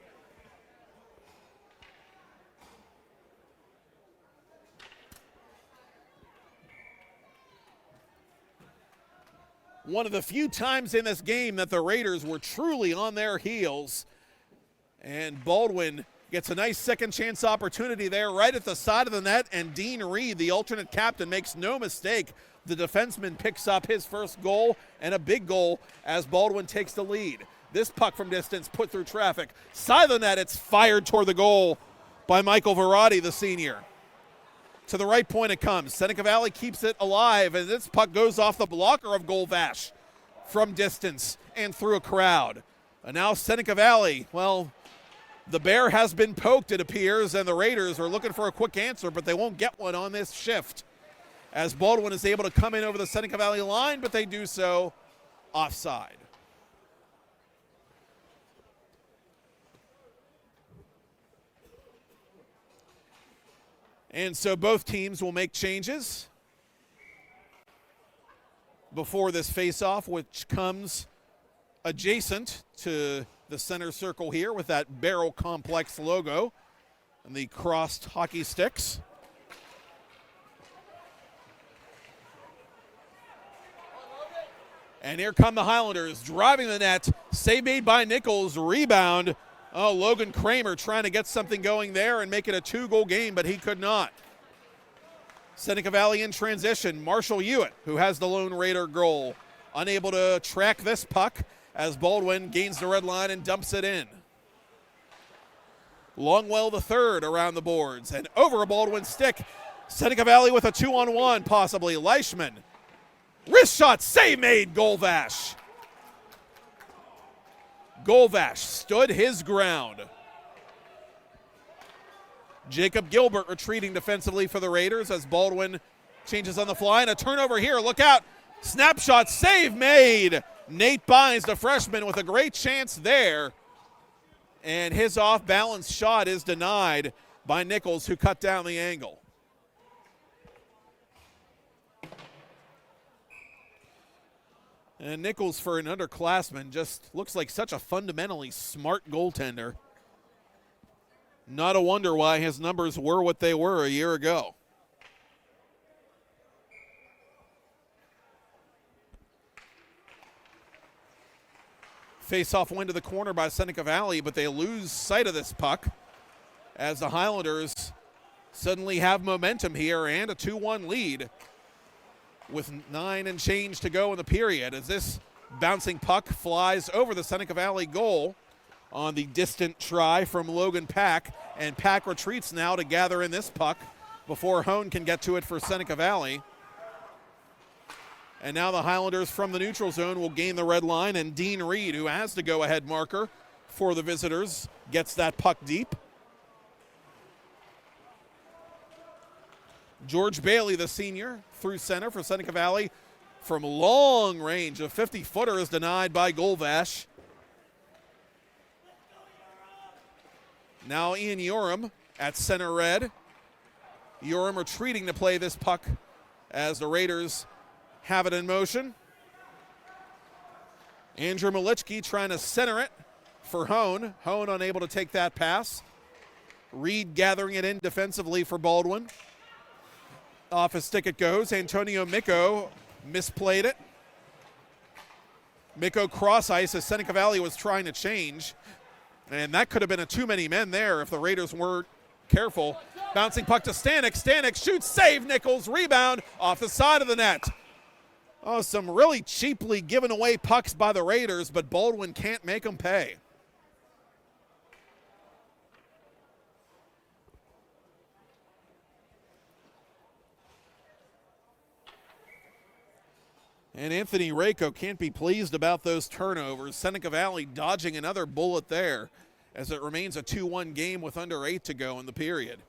One of the few times in this game that the Raiders were truly on their heels, and Baldwin gets a nice second chance opportunity there right at the side of the net, and Dean Reed, the alternate captain, makes no mistake. The defenseman picks up his first goal, and a big goal as Baldwin takes the lead. This puck from distance put through traffic. Side of the net, it's fired toward the goal by Michael Verratti, the senior. To the right point it comes. Seneca Valley keeps it alive, and this puck goes off the blocker of Golvash from distance and through a crowd. And now Seneca Valley, well, the bear has been poked, it appears, and the Raiders are looking for a quick answer, but they won't get one on this shift as Baldwin is able to come in over the Seneca Valley line, but they do so offside. And so both teams will make changes. before this face-off, which comes adjacent to the center circle here with that Baierl Complex logo and the crossed hockey sticks. And here come the Highlanders driving the net. Save made by Nichols. Rebound. Oh, Logan Kramer trying to get something going there and make it a 2-goal game, but he could not. Seneca Valley in transition. Marshall Hewitt, who has the lone Raider goal, unable to track this puck as Baldwin gains the red line and dumps it in. Longwell the third around the boards and over a Baldwin stick. Seneca Valley with a 2-on-1 possibly. Leishman. Wrist shot, save made, Golvash. Golvash stood his ground. Jacob Gilbert retreating defensively for the Raiders as Baldwin changes on the fly, and a turnover here, look out. Snapshot, save made. Nate Bynes, the freshman, with a great chance there. And his off-balance shot is denied by Nichols, who cut down the angle. And Nichols, for an underclassman, just looks like such a fundamentally smart goaltender. Not a wonder why his numbers were what they were a year ago. Face-off win to the corner by Seneca Valley, but they lose sight of this puck as the Highlanders suddenly have momentum here and a 2-1 lead with 9 and change to go in the period as this bouncing puck flies over the Seneca Valley goal on the distant try from Logan Pack, and Pack retreats now to gather in this puck before Hone can get to it for Seneca Valley. And now the Highlanders from the neutral zone will gain the red line, and Dean Reed, who has the go-ahead marker for the visitors, gets that puck deep. George Bailey, the senior, through center for Seneca Valley from long range. A 50-footer is denied by Golvash. Now Ian Yoram at center red. Yoram retreating to play this puck as the Raiders have it in motion. Andrew Malichki trying to center it for Hone. Hone unable to take that pass. Reed gathering it in defensively for Baldwin. Off his stick it goes. Antonio Micco misplayed it. Micco cross ice as Seneca Valley was trying to change. And that could have been a too many men there if the Raiders weren't careful. Bouncing puck to Stanek. Stanek shoots, save Nichols, rebound off the side of the net. Oh, some really cheaply given away pucks by the Raiders, but Baldwin can't make them pay. And Anthony Rako can't be pleased about those turnovers. Seneca Valley dodging another bullet there as it remains a 2-1 game with under 8 to go in the period.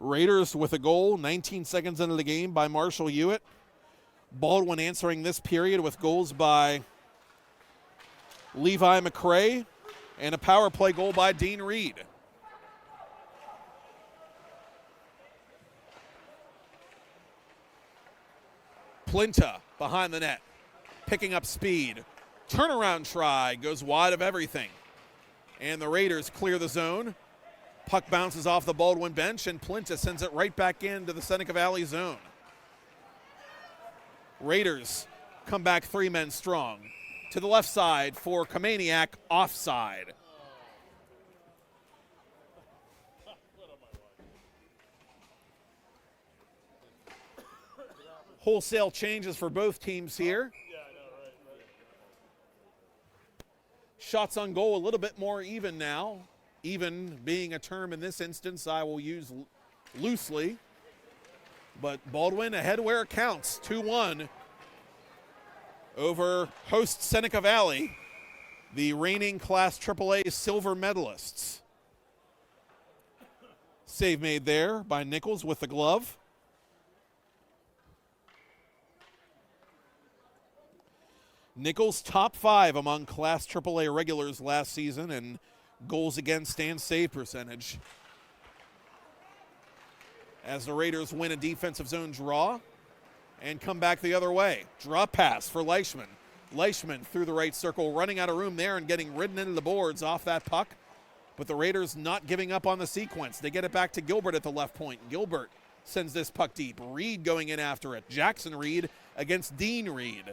Raiders with a goal, 19 seconds into the game by Marshall Hewitt. Baldwin answering this period with goals by Levi McCray and a power play goal by Dean Reed. Plinta behind the net, picking up speed. Turnaround try, goes wide of everything. And the Raiders clear the zone. Puck bounces off the Baldwin bench, and Plinta sends it right back into the Seneca Valley zone. Raiders come back 3 men strong. To the left side for Kamaniak, offside. Wholesale changes for both teams here. Yeah, I know, right. Shots on goal a little bit more even now. Even being a term in this instance I will use loosely. But Baldwin ahead where it counts, 2-1 over host Seneca Valley, the reigning Class AAA silver medalists. Save made there by Nichols with the glove. Nichols top 5 among Class AAA regulars last season in goals against and save percentage. as the Raiders win a defensive zone draw and come back the other way. Drop pass for Leishman. Leishman through the right circle, running out of room there and getting ridden into the boards off that puck. But the Raiders not giving up on the sequence. They get it back to Gilbert at the left point. Gilbert sends this puck deep. Reed going in after it. Jackson Reed against Dean Reed.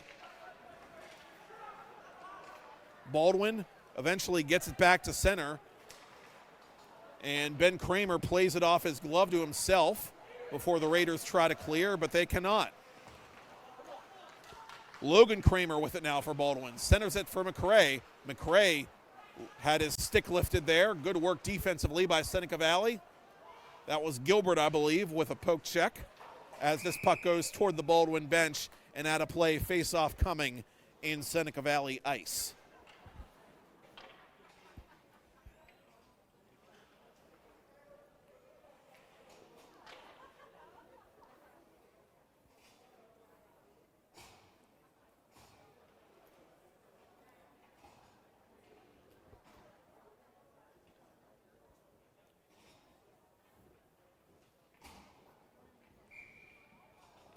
Baldwin eventually gets it back to center. And Ben Kramer plays it off his glove to himself before the Raiders try to clear, but they cannot. Logan Kramer with it now for Baldwin. Centers it for McRae. McRae had his stick lifted there. Good work defensively by Seneca Valley. That was Gilbert, I believe, with a poke check as this puck goes toward the Baldwin bench and out of play, face-off coming in Seneca Valley ice.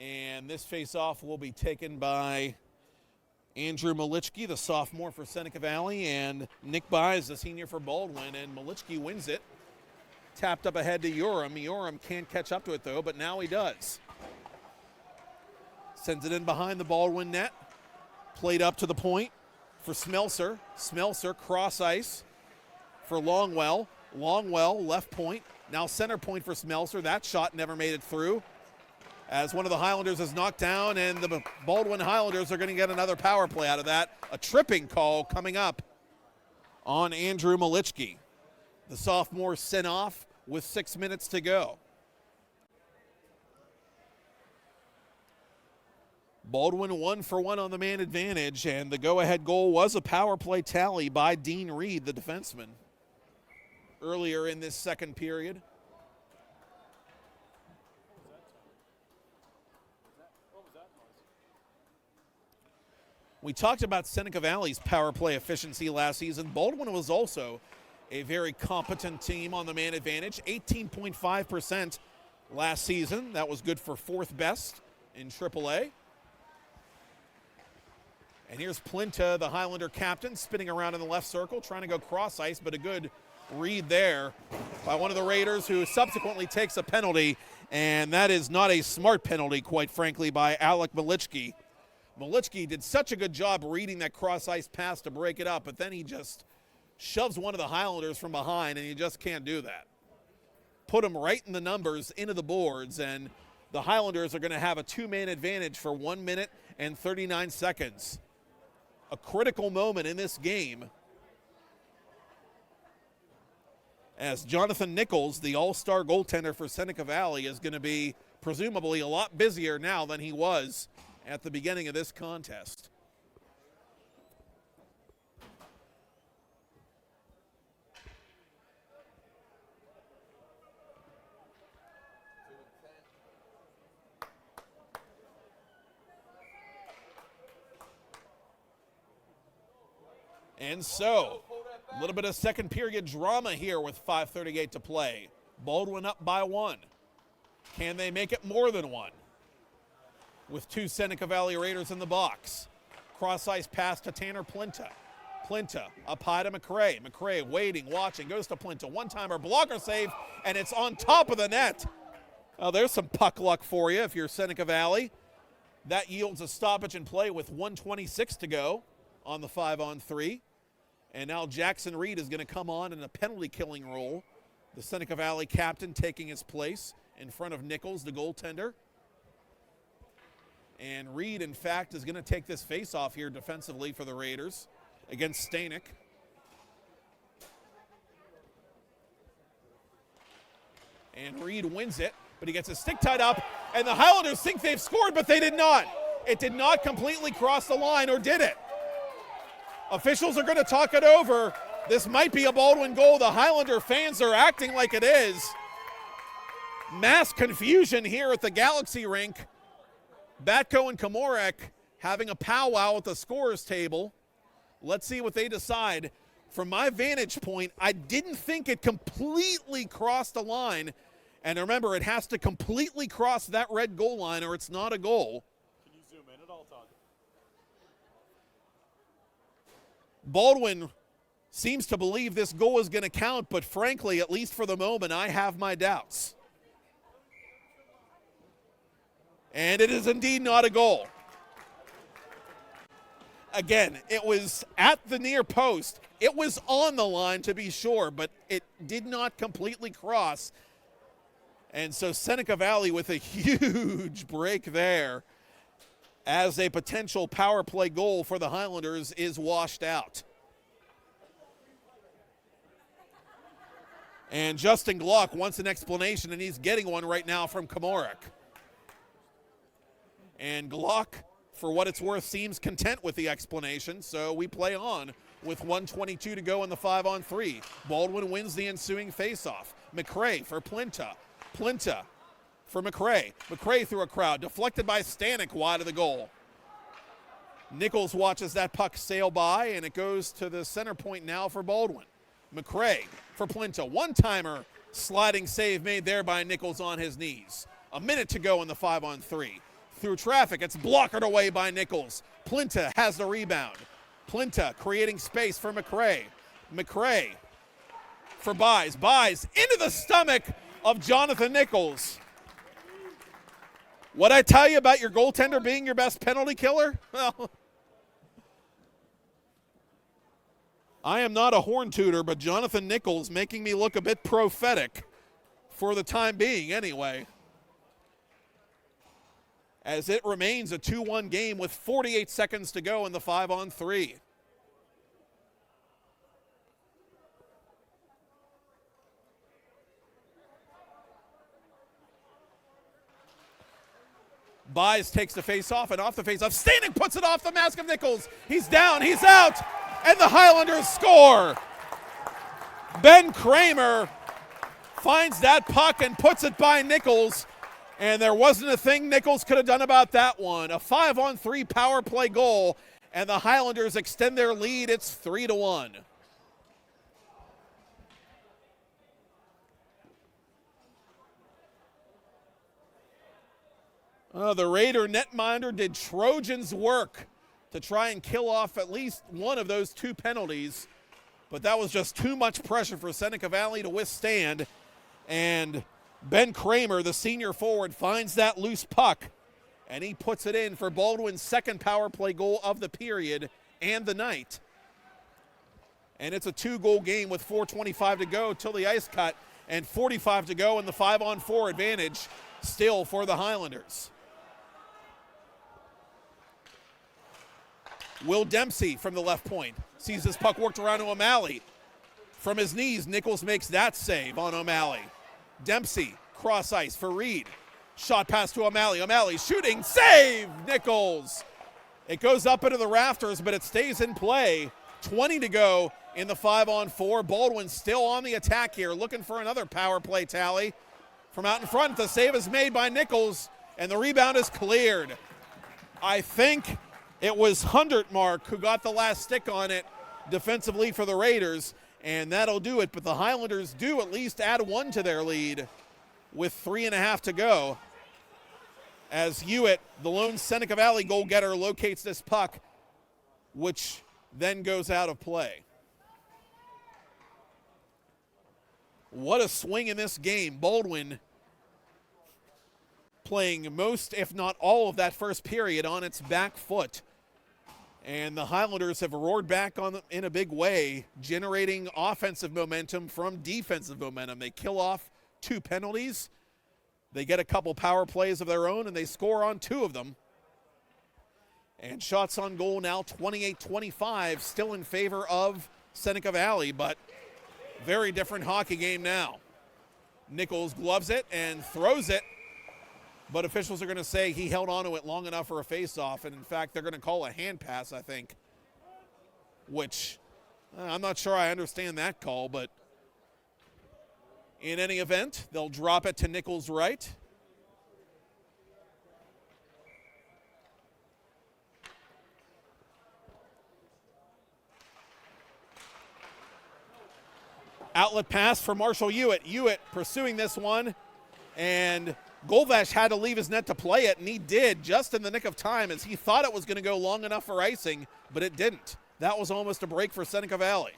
And this face-off will be taken by Andrew Malichki, the sophomore for Seneca Valley, and Nick Byes, the senior for Baldwin, and Malichki wins it. Tapped up ahead to Urim. Urim can't catch up to it, though, but now he does. Sends it in behind the Baldwin net. Played up to the point for Smelser. Smelser cross ice for Longwell. Longwell left point. Now center point for Smelser. That shot never made it through, as one of the Highlanders is knocked down, and the Baldwin Highlanders are going to get another power play out of that. A tripping call coming up on Andrew Malichki. The sophomore sent off with 6 minutes to go. Baldwin 1 for 1 on the man advantage, and the go-ahead goal was a power play tally by Dean Reed, the defenseman, earlier in this second period. We talked about Seneca Valley's power play efficiency last season. Baldwin was also a very competent team on the man advantage, 18.5% last season. That was good for fourth best in AAA. And here's Plinta, the Highlander captain, spinning around in the left circle, trying to go cross ice, but a good read there by one of the Raiders, who subsequently takes a penalty, and that is not a smart penalty, quite frankly, by Alec Malichki. Malichki did such a good job reading that cross-ice pass to break it up, but then he just shoves one of the Highlanders from behind, and you just can't do that. Put him right in the numbers, into the boards, and the Highlanders are going to have a two-man advantage for 1 minute and 39 seconds. A critical moment in this game, as Jonathan Nichols, the all-star goaltender for Seneca Valley, is going to be presumably a lot busier now than he was at the beginning of this contest. And so, a little bit of second period drama here with 5:38 to play. Baldwin up by 1. Can they make it more than 1? With 2 Seneca Valley Raiders in the box. Cross-ice pass to Tanner Plinta. Plinta up high to McRae. McRae waiting, watching, goes to Plinta. One-timer, blocker save, and it's on top of the net. Oh, there's some puck luck for you if you're Seneca Valley. That yields a stoppage in play with 1:26 to go on the 5-on-3. And now Jackson Reed is going to come on in a penalty-killing role. The Seneca Valley captain taking his place in front of Nichols, the goaltender. And Reed, in fact, is going to take this face-off here defensively for the Raiders against Stanek. And Reed wins it, but he gets his stick tied up, and the Highlanders think they've scored, but they did not. It did not completely cross the line, or did it? Officials are going to talk it over. This might be a Baldwin goal. The Highlander fans are acting like it is. Mass confusion here at the Galaxy rink. Batko and Komorek having a powwow at the scorer's table. Let's see what they decide. From my vantage point, I didn't think it completely crossed the line. And remember, it has to completely cross that red goal line or it's not a goal. Can you zoom in at all, Todd? Baldwin seems to believe this goal is going to count, but frankly, at least for the moment, I have my doubts. And it is indeed not a goal. Again, it was at the near post. It was on the line to be sure, but it did not completely cross. And so Seneca Valley with a huge break there as a potential power play goal for the Highlanders is washed out. And Justin Glock wants an explanation, and he's getting one right now from Komarek. And Glock, for what it's worth, seems content with the explanation, so we play on with 1:22 to go in the 5-on-3. Baldwin wins the ensuing faceoff. McRae for Plinta. Plinta for McRae. McRae through a crowd, deflected by Stanek wide of the goal. Nichols watches that puck sail by, and it goes to the center point now for Baldwin. McRae for Plinta. One-timer sliding save made there by Nichols on his knees. A minute to go in the 5-on-3. Through traffic, it's blockered away by Nichols. Plinta has the rebound. Plinta creating space for McRae. McRae for Buys. Buys into the stomach of Jonathan Nichols. What I tell you about your goaltender being your best penalty killer? Well, I am not a horn tooter, but Jonathan Nichols making me look a bit prophetic for the time being anyway. As it remains a 2-1 game with 48 seconds to go in the 5-on-3. Buys takes the face-off, and off the face-off, Stanek puts it off the mask of Nichols. He's down, he's out, and the Highlanders score. Ben Kramer finds that puck and puts it by Nichols. And there wasn't a thing Nichols could have done about that one. A 5-on-3 power play goal, and the Highlanders extend their lead. It's 3-1. The Raider netminder did Trojan's work to try and kill off at least one of those two penalties, but that was just too much pressure for Seneca Valley to withstand. And Ben Kramer, the senior forward, finds that loose puck, and he puts it in for Baldwin's second power play goal of the period and the night. And it's a 2-goal game with 4:25 to go till the ice cut, and 45 to go in the 5-on-4 advantage still for the Highlanders. Will Dempsey from the left point sees this puck worked around to O'Malley. From his knees, Nichols makes that save on O'Malley. Dempsey, cross ice for Reed. Shot pass to O'Malley. O'Malley shooting, save, Nichols. It goes up into the rafters, but it stays in play. 20 to go in the 5-on-4. Baldwin still on the attack here, looking for another power play tally. From out in front, the save is made by Nichols, and the rebound is cleared. I think it was Hundertmark who got the last stick on it defensively for the Raiders. And that'll do it, but the Highlanders do at least add one to their lead with 3.5 to go. As Hewitt, the lone Seneca Valley goal-getter, locates this puck, which then goes out of play. What a swing in this game. Baldwin playing most, if not all, of that first period on its back foot. And the Highlanders have roared back in a big way, generating offensive momentum from defensive momentum. They kill off 2 penalties. They get a couple power plays of their own, and they score on 2 of them. And shots on goal now 28-25, still in favor of Seneca Valley, but very different hockey game now. Nichols gloves it and throws it, but officials are going to say he held onto it long enough for a face-off, and in fact, they're going to call a hand pass, I think, which I'm not sure I understand that call, but in any event, they'll drop it to Nichols' right. Outlet pass for Marshall Hewitt. Hewitt pursuing this one, And Golvash had to leave his net to play it, and he did just in the nick of time as he thought it was going to go long enough for icing, but it didn't. That was almost a break for Seneca Valley.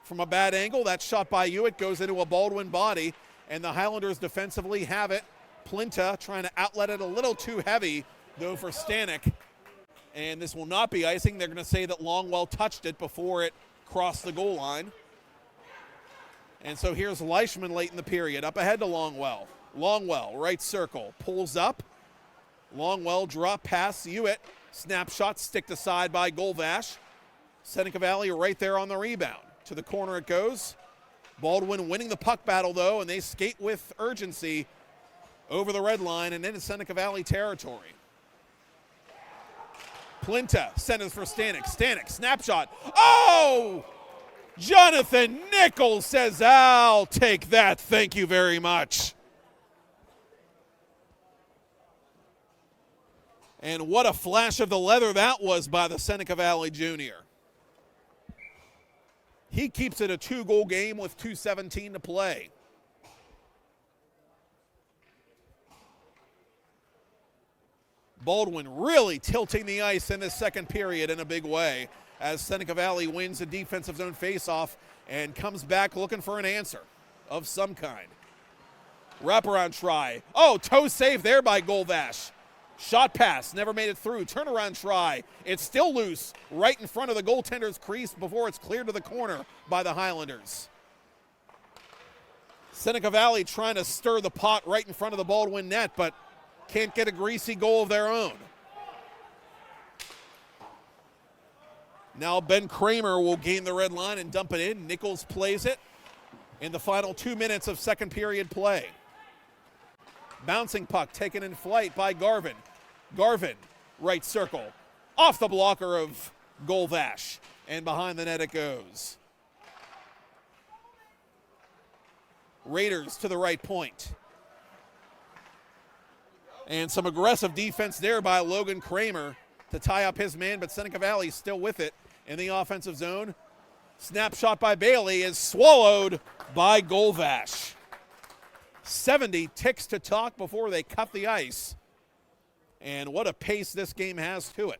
From a bad angle, that shot by Hewitt goes into a Baldwin body, and the Highlanders defensively have it. Plinta trying to outlet it a little too heavy, though, for Stanek. And this will not be icing. They're going to say that Longwell touched it before it crossed the goal line. And so here's Leishman late in the period, up ahead to Longwell. Longwell, right circle, pulls up. Longwell drop pass, Hewitt. Snapshot sticked aside by Golvash. Seneca Valley right there on the rebound. To the corner it goes. Baldwin winning the puck battle, though, and they skate with urgency over the red line and into Seneca Valley territory. Plinta centers for Stanek. Stanek, snapshot. Oh! Jonathan Nichols says, I'll take that, thank you very much. And what a flash of the leather that was by the Seneca Valley junior. He keeps it a 2-goal game with 2:17 to play. Baldwin really tilting the ice in this second period in a big way as Seneca Valley wins a defensive zone faceoff and comes back looking for an answer of some kind. Wraparound try. Oh, toe save there by Golvash. Shot pass, never made it through. Turnaround try. It's still loose right in front of the goaltender's crease before it's cleared to the corner by the Highlanders. Seneca Valley trying to stir the pot right in front of the Baldwin net, but can't get a greasy goal of their own. Now Ben Kramer will gain the red line and dump it in. Nichols plays it in the final 2 minutes of second period play. Bouncing puck taken in flight by Garvin. Garvin, right circle. Off the blocker of Golvash. And behind the net it goes. Raiders to the right point. And some aggressive defense there by Logan Kramer to tie up his man, but Seneca Valley still with it in the offensive zone. Snapshot by Bailey is swallowed by Golvash. 70 ticks to talk before they cut the ice. And what a pace this game has to it.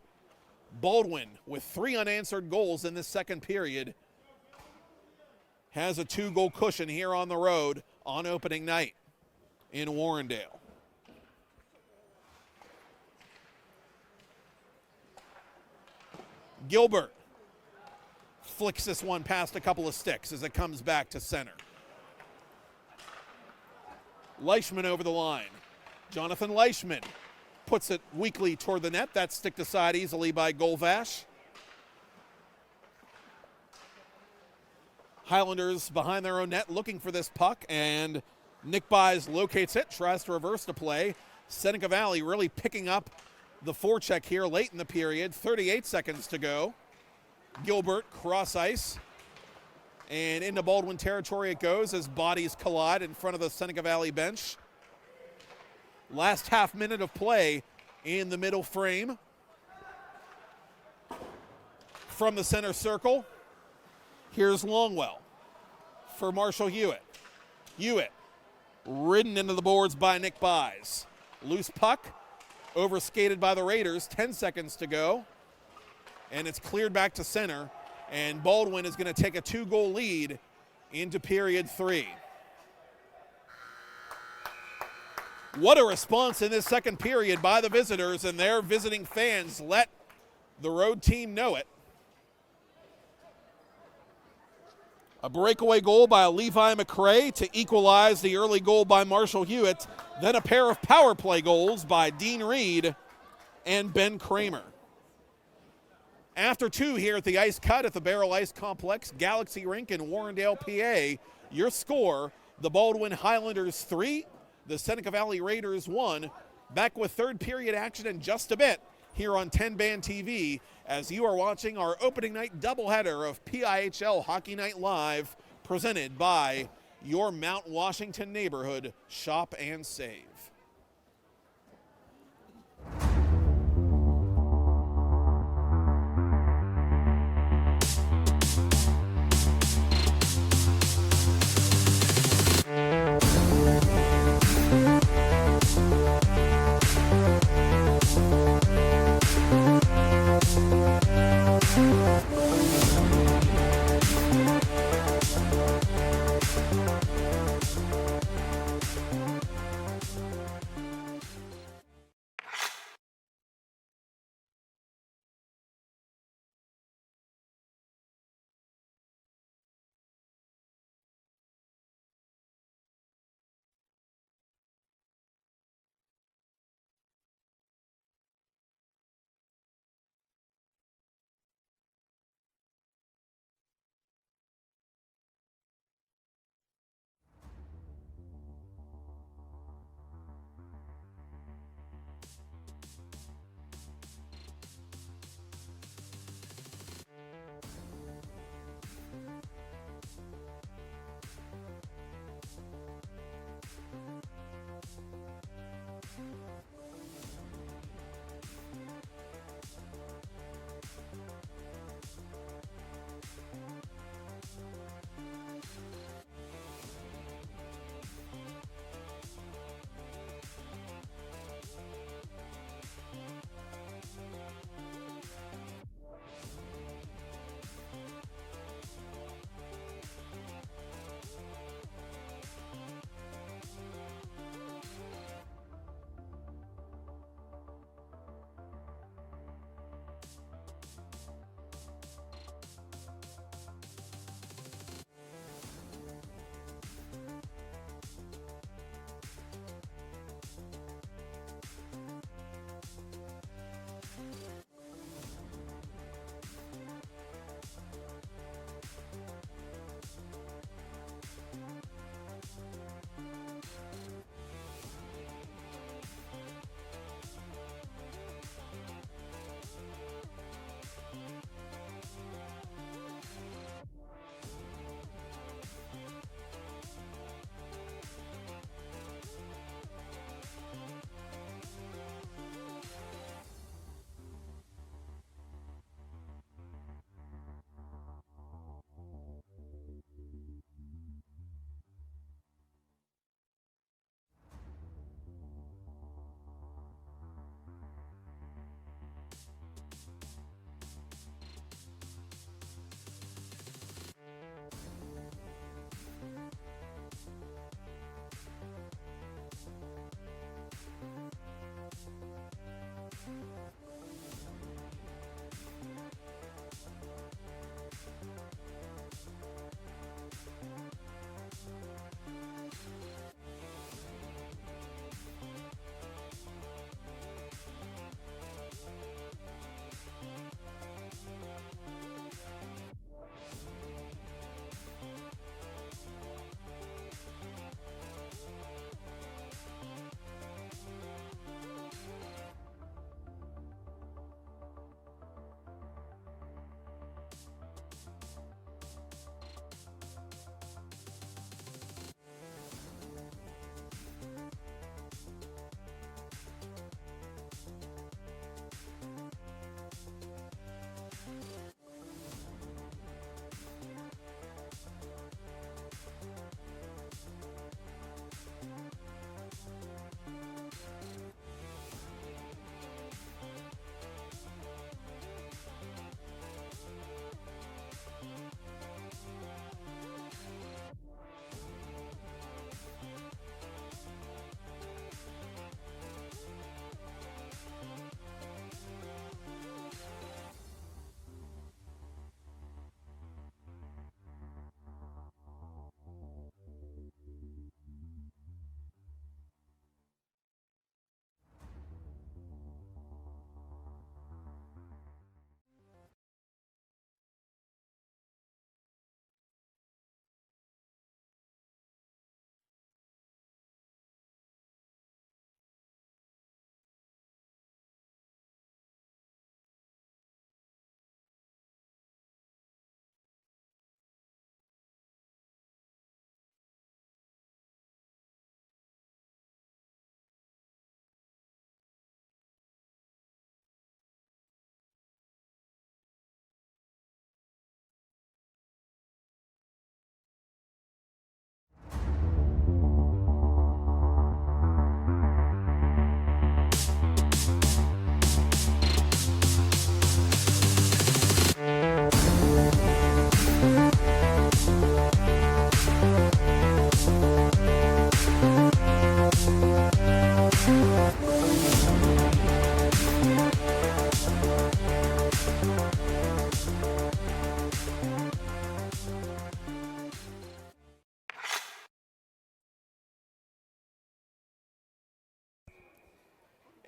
Baldwin, with 3 unanswered goals in this second period, has a 2-goal cushion here on the road on opening night in Warrendale. Gilbert flicks this one past a couple of sticks as it comes back to center. Leishman over the line. Jonathan Leishman puts it weakly toward the net. That's sticked aside easily by Golvash. Highlanders behind their own net looking for this puck, and Nick Buys locates it, tries to reverse the play. Seneca Valley really picking up the forecheck here late in the period. 38 seconds to go. Gilbert cross ice. And into Baldwin territory it goes as bodies collide in front of the Seneca Valley bench. Last half minute of play in the middle frame. From the center circle, here's Longwell for Marshall Hewitt. Hewitt ridden into the boards by Nick Buys. Loose puck. Overskated by the Raiders, 10 seconds to go. And it's cleared back to center. And Baldwin is going to take a 2-goal lead into period 3. What a response in this second period by the visitors, and their visiting fans let the road team know it. A breakaway goal by Levi McCrae to equalize the early goal by Marshall Hewitt. Then a pair of power play goals by Dean Reed and Ben Kramer. After 2 here at the Ice Cut at the Baierl Ice Complex, Galaxy Rink in Warrendale, PA, your score, the Baldwin Highlanders 3, the Seneca Valley Raiders 1. Back with third period action in just a bit here on TenbandTV as you are watching our opening night doubleheader of PIHL Hockey Night Live, presented by your Mount Washington neighborhood Shop and Save.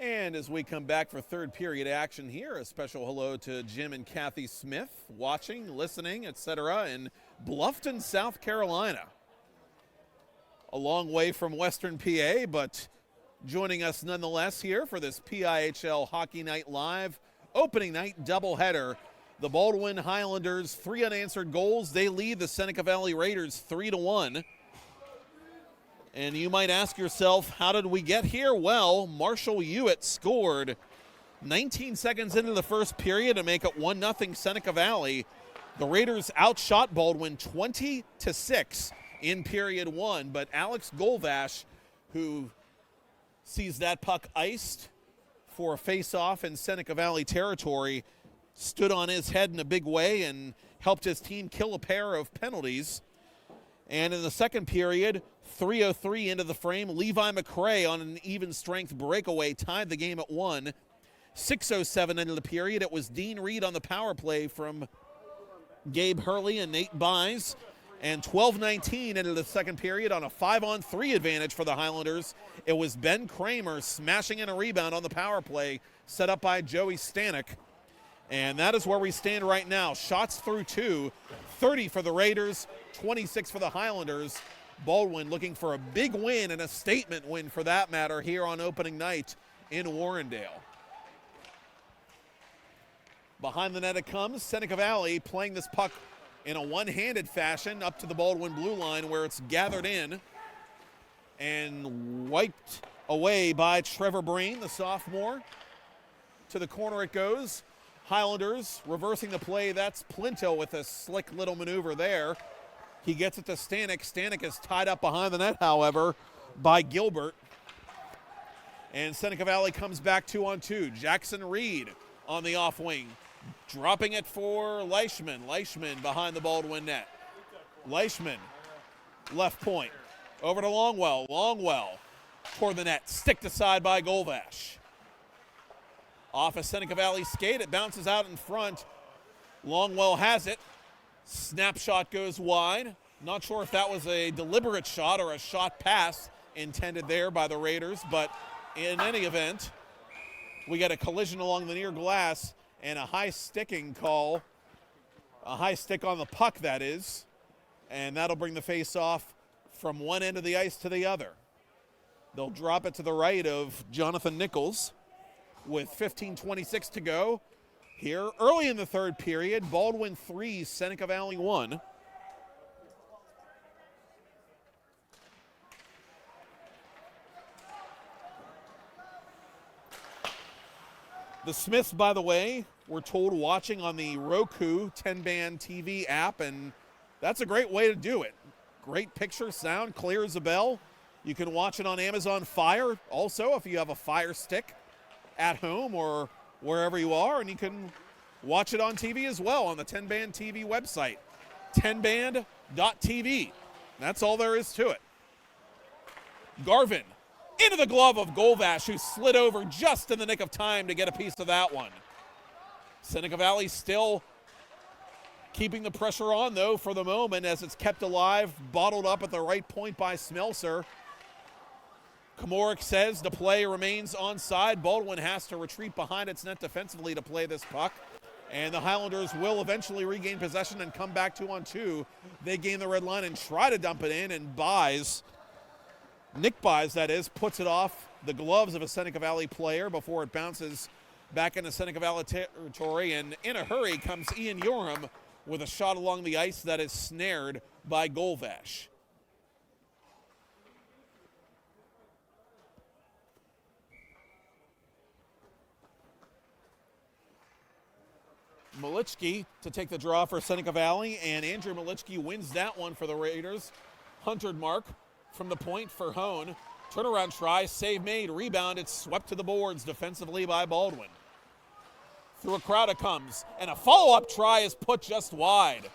And as we come back for third period action here, a special hello to Jim and Kathy Smith, watching, listening, etc. in Bluffton, South Carolina. A long way from Western PA, but joining us nonetheless here for this PIHL Hockey Night Live opening night doubleheader. The Baldwin Highlanders, 3 unanswered goals. They lead the Seneca Valley Raiders 3-1. And you might ask yourself, how did we get here? Well, Marshall Hewitt scored 19 seconds into the first period to make it 1-0 Seneca Valley. The Raiders outshot Baldwin 20-6 in period 1, but Alex Golvash, who sees that puck iced for a face-off in Seneca Valley territory, stood on his head in a big way and helped his team kill a pair of penalties. And in the second period, 3:03 into the frame, Levi McRae on an even-strength breakaway tied the game at 1. 6:07 into the period, it was Dean Reed on the power play from Gabe Hurley and Nate Buys. And 12:19 into the second period on a 5-on-3 advantage for the Highlanders, it was Ben Kramer smashing in a rebound on the power play set up by Joey Stanek. And that is where we stand right now. Shots through 2, 30 for the Raiders, 26 for the Highlanders. Baldwin looking for a big win and a statement win for that matter here on opening night in Warrendale. Behind the net it comes. Seneca Valley playing this puck in a one-handed fashion up to the Baldwin blue line where it's gathered in and wiped away by Trevor Breen, the sophomore. To the corner it goes. Highlanders reversing the play. That's Plinto with a slick little maneuver there. He gets it to Stanek. Stanek is tied up behind the net, however, by Gilbert. And Seneca Valley comes back 2-on-2. Jackson Reed on the off wing, dropping it for Leishman. Leishman behind the Baldwin net. Leishman, left point, over to Longwell. Longwell toward the net, sticked aside by Golvash. Off a Seneca Valley skate, it bounces out in front. Longwell has it. Snapshot goes wide. Not sure if that was a deliberate shot or a shot pass intended there by the Raiders, but in any event, we get a collision along the near glass and a high sticking call. A high stick on the puck, that is. And that'll bring the face off from one end of the ice to the other. They'll drop it to the right of Jonathan Nichols with 15:26 to go. Here, early in the third period, Baldwin 3, Seneca Valley 1. The Smiths, by the way, we're told watching on the Roku TenbandTV app, and that's a great way to do it. Great picture, sound, clear as a bell. You can watch it on Amazon Fire also if you have a Fire Stick at home or wherever you are, and you can watch it on TV as well on the TenbandTV website, tenband.tv. That's all there is to it. Garvin into the glove of Golvash, who slid over just in the nick of time to get a piece of that one. Seneca Valley still keeping the pressure on, though, for the moment as it's kept alive, bottled up at the right point by Smelser. Komorik says the play remains onside. Baldwin has to retreat behind its net defensively to play this puck. And the Highlanders will eventually regain possession and come back 2-on-2. They gain the red line and try to dump it in, and Nick Buys, that is, puts it off the gloves of a Seneca Valley player before it bounces back into Seneca Valley territory. And in a hurry comes Ian Yoram with a shot along the ice that is snared by Golvash. Malichki to take the draw for Seneca Valley, and Andrew Malichki wins that one for the Raiders. 100 mark from the point for Hone. Turnaround try, save made, rebound. It's swept to the boards defensively by Baldwin. Through a crowd it comes, and a follow-up try is put just wide.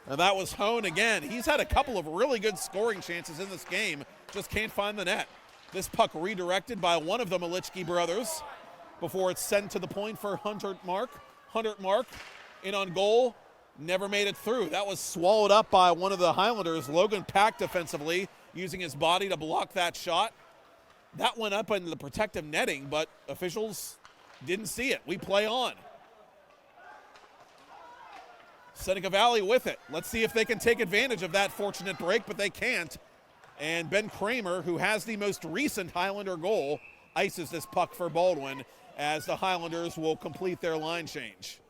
And that was Hone again. He's had a couple of really good scoring chances in this game, just can't find the net. This puck redirected by one of the Malichki brothers before it's sent to the point for 100 mark. 100 mark in on goal, never made it through. That was swallowed up by one of the Highlanders. Logan Pack defensively using his body to block that shot. That went up into the protective netting, but officials didn't see it. We play on. Seneca Valley with it. Let's see if they can take advantage of that fortunate break, but they can't. And Ben Kramer, who has the most recent Highlander goal, ices this puck for Baldwin as the Highlanders will complete their line change.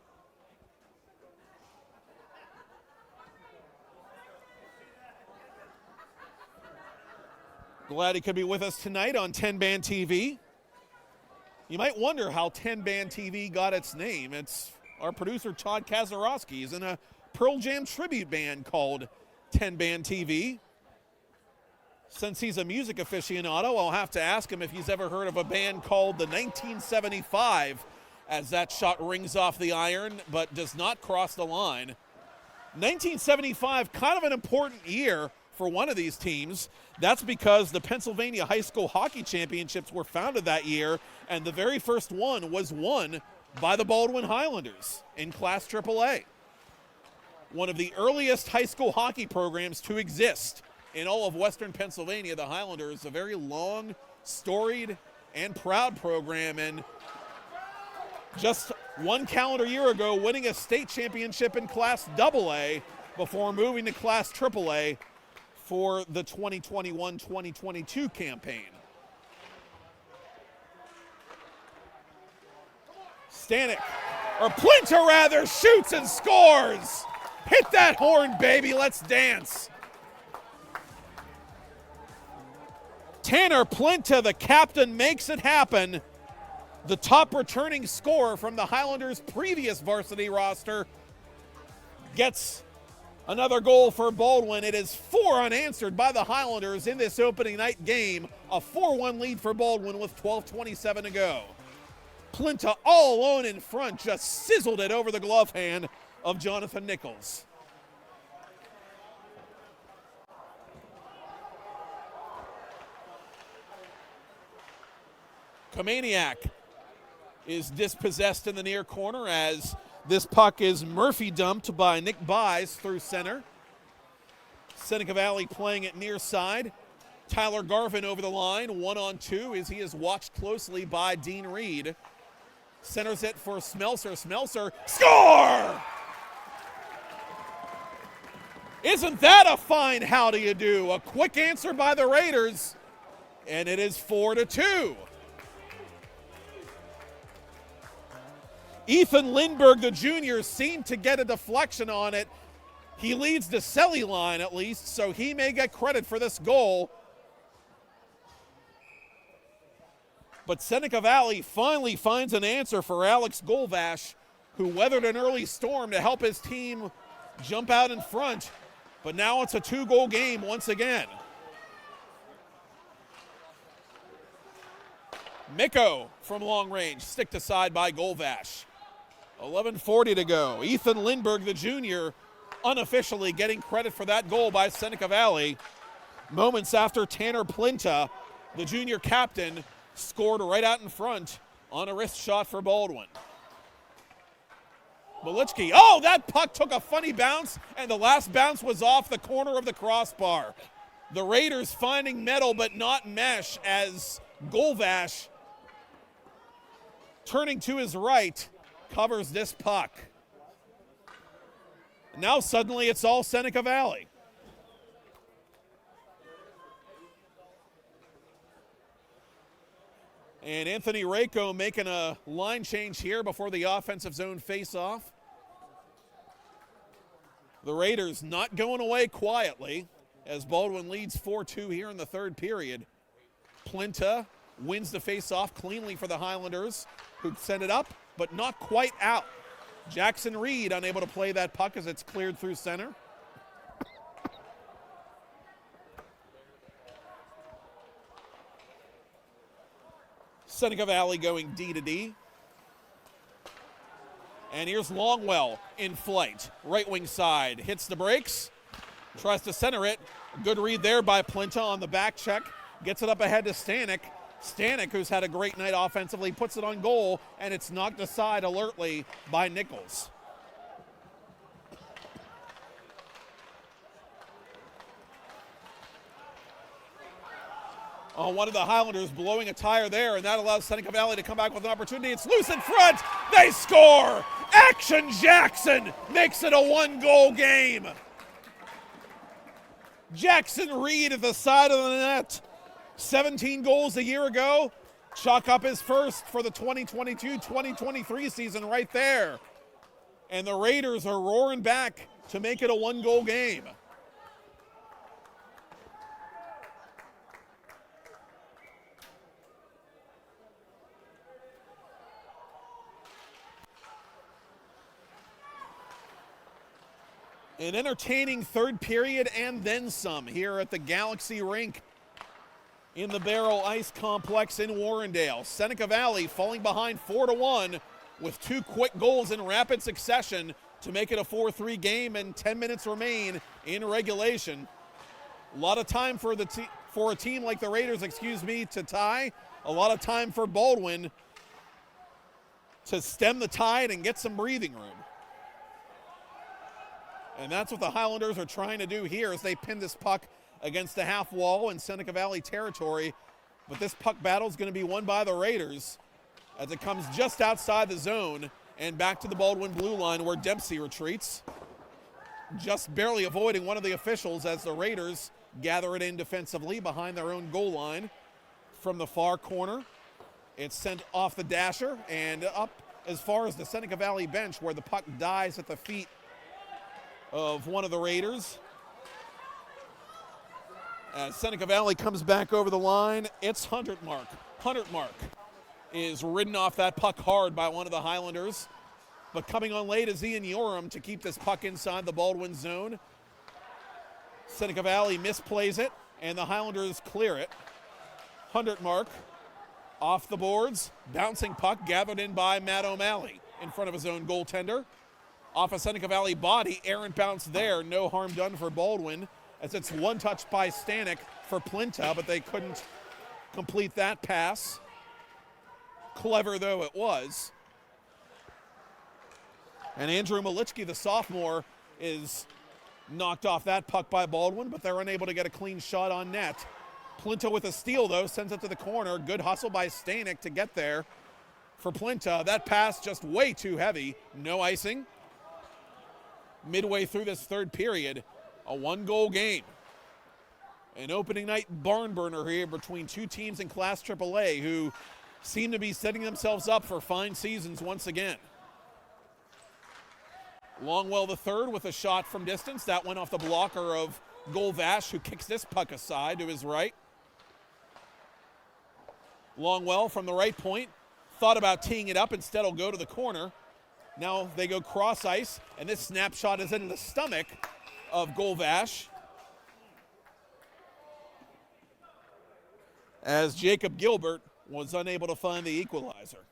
Glad he could be with us tonight on TenbandTV. You might wonder how TenbandTV got its name. It's our producer Todd Kazarowski is in a Pearl Jam tribute band called TenbandTV. Since he's a music aficionado, I'll have to ask him if he's ever heard of a band called the 1975, as that shot rings off the iron but does not cross the line. 1975, kind of an important year for one of these teams. That's because the Pennsylvania High School Hockey Championships were founded that year, and the very first one was won by the Baldwin Highlanders in Class AAA. One of the earliest high school hockey programs to exist in all of Western Pennsylvania. The Highlanders, a very long, storied, and proud program, and just one calendar year ago winning a state championship in Class AA before moving to Class AAA for the 2021-2022 campaign. Plinta rather, shoots and scores. Hit that horn, baby, let's dance. Tanner Plinta, the captain, makes it happen. The top returning scorer from the Highlanders' previous varsity roster gets another goal for Baldwin. It is 4 unanswered by the Highlanders in this opening night game. A 4-1 lead for Baldwin with 12:27 to go. Plinta all alone in front, just sizzled it over the glove hand of Jonathan Nichols. Kamaniak is dispossessed in the near corner as this puck is Murphy dumped by Nick Buys through center. Seneca Valley playing it near side. Tyler Garvin over the line, 1-on-2 as he is watched closely by Dean Reed. Centers it for Smelser. Smelser, score! Isn't that a fine how do you do? A quick answer by the Raiders, and it is 4-2. Ethan Lindbergh, the junior, seemed to get a deflection on it. He leads the Selly line at least, so he may get credit for this goal. But Seneca Valley finally finds an answer for Alex Golvash, who weathered an early storm to help his team jump out in front. But now it's a 2-goal game once again. Miko from long range, sticked aside by Golvash. 11:40 to go. Ethan Lindbergh, the junior, unofficially getting credit for that goal by Seneca Valley. Moments after Tanner Plinta, the junior captain, scored right out in front on a wrist shot for Baldwin. Malichki, oh, that puck took a funny bounce, and the last bounce was off the corner of the crossbar. The Raiders finding metal but not mesh as Golvash, turning to his right, covers this puck. Now suddenly it's all Seneca Valley. And Anthony Rako making a line change here before the offensive zone face-off. The Raiders not going away quietly as Baldwin leads 4-2 here in the third period. Plinta wins the face-off cleanly for the Highlanders, who send it up, but not quite out. Jackson Reed unable to play that puck as it's cleared through center. Seneca Valley going D to D. And here's Longwell in flight. Right wing side, hits the brakes, tries to center it. Good read there by Plinta on the back check. Gets it up ahead to Stanek. Stanek, who's had a great night offensively, puts it on goal, and it's knocked aside alertly by Nichols. Oh, one of the Highlanders blowing a tire there, and that allows Seneca Valley to come back with an opportunity. It's loose in front. They score! Action Jackson makes it a 1-goal game. Jackson Reed at the side of the net. 17 goals a year ago. Chalk up his first for the 2022-2023 season right there. And the Raiders are roaring back to make it a 1-goal game. An entertaining third period and then some here at the Galaxy Rink in the Baierl Ice Complex in Warrendale. Seneca Valley falling behind 4-1 with 2 quick goals in rapid succession to make it a 4-3 game, and 10 minutes remain in regulation. A lot of time for a team like the Raiders, to tie. A lot of time for Baldwin to stem the tide and get some breathing room. And that's what the Highlanders are trying to do here as they pin this puck against the half wall in Seneca Valley territory. But this puck battle is going to be won by the Raiders as it comes just outside the zone and back to the Baldwin blue line where Dempsey retreats, just barely avoiding one of the officials as the Raiders gather it in defensively behind their own goal line from the far corner. It's sent off the dasher and up as far as the Seneca Valley bench where the puck dies at the feet of one of the Raiders. As Seneca Valley comes back over the line, it's Huntertmark. Huntertmark is ridden off that puck hard by one of the Highlanders. But coming on late is Ian Yoram to keep this puck inside the Baldwin zone. Seneca Valley misplays it, and the Highlanders clear it. Huntertmark off the boards, bouncing puck gathered in by Matt O'Malley in front of his own goaltender. Off a Seneca Valley body, errant bounce there, no harm done for Baldwin, as it's one touch by Stanek for Plinta, but they couldn't complete that pass. Clever though it was. And Andrew Malichki, the sophomore, is knocked off that puck by Baldwin, but they're unable to get a clean shot on net. Plinta with a steal though, sends it to the corner. Good hustle by Stanek to get there for Plinta. That pass just way too heavy, no icing. Midway through this third period, a 1-goal game. An opening night barn burner here between two teams in Class AAA who seem to be setting themselves up for fine seasons once again. Longwell the third with a shot from distance. That went off the blocker of Golvash, who kicks this puck aside to his right. Longwell from the right point thought about teeing it up, instead will go to the corner. Now they go cross ice, and this snapshot is into the stomach of Golvash as Jacob Gilbert was unable to find the equalizer.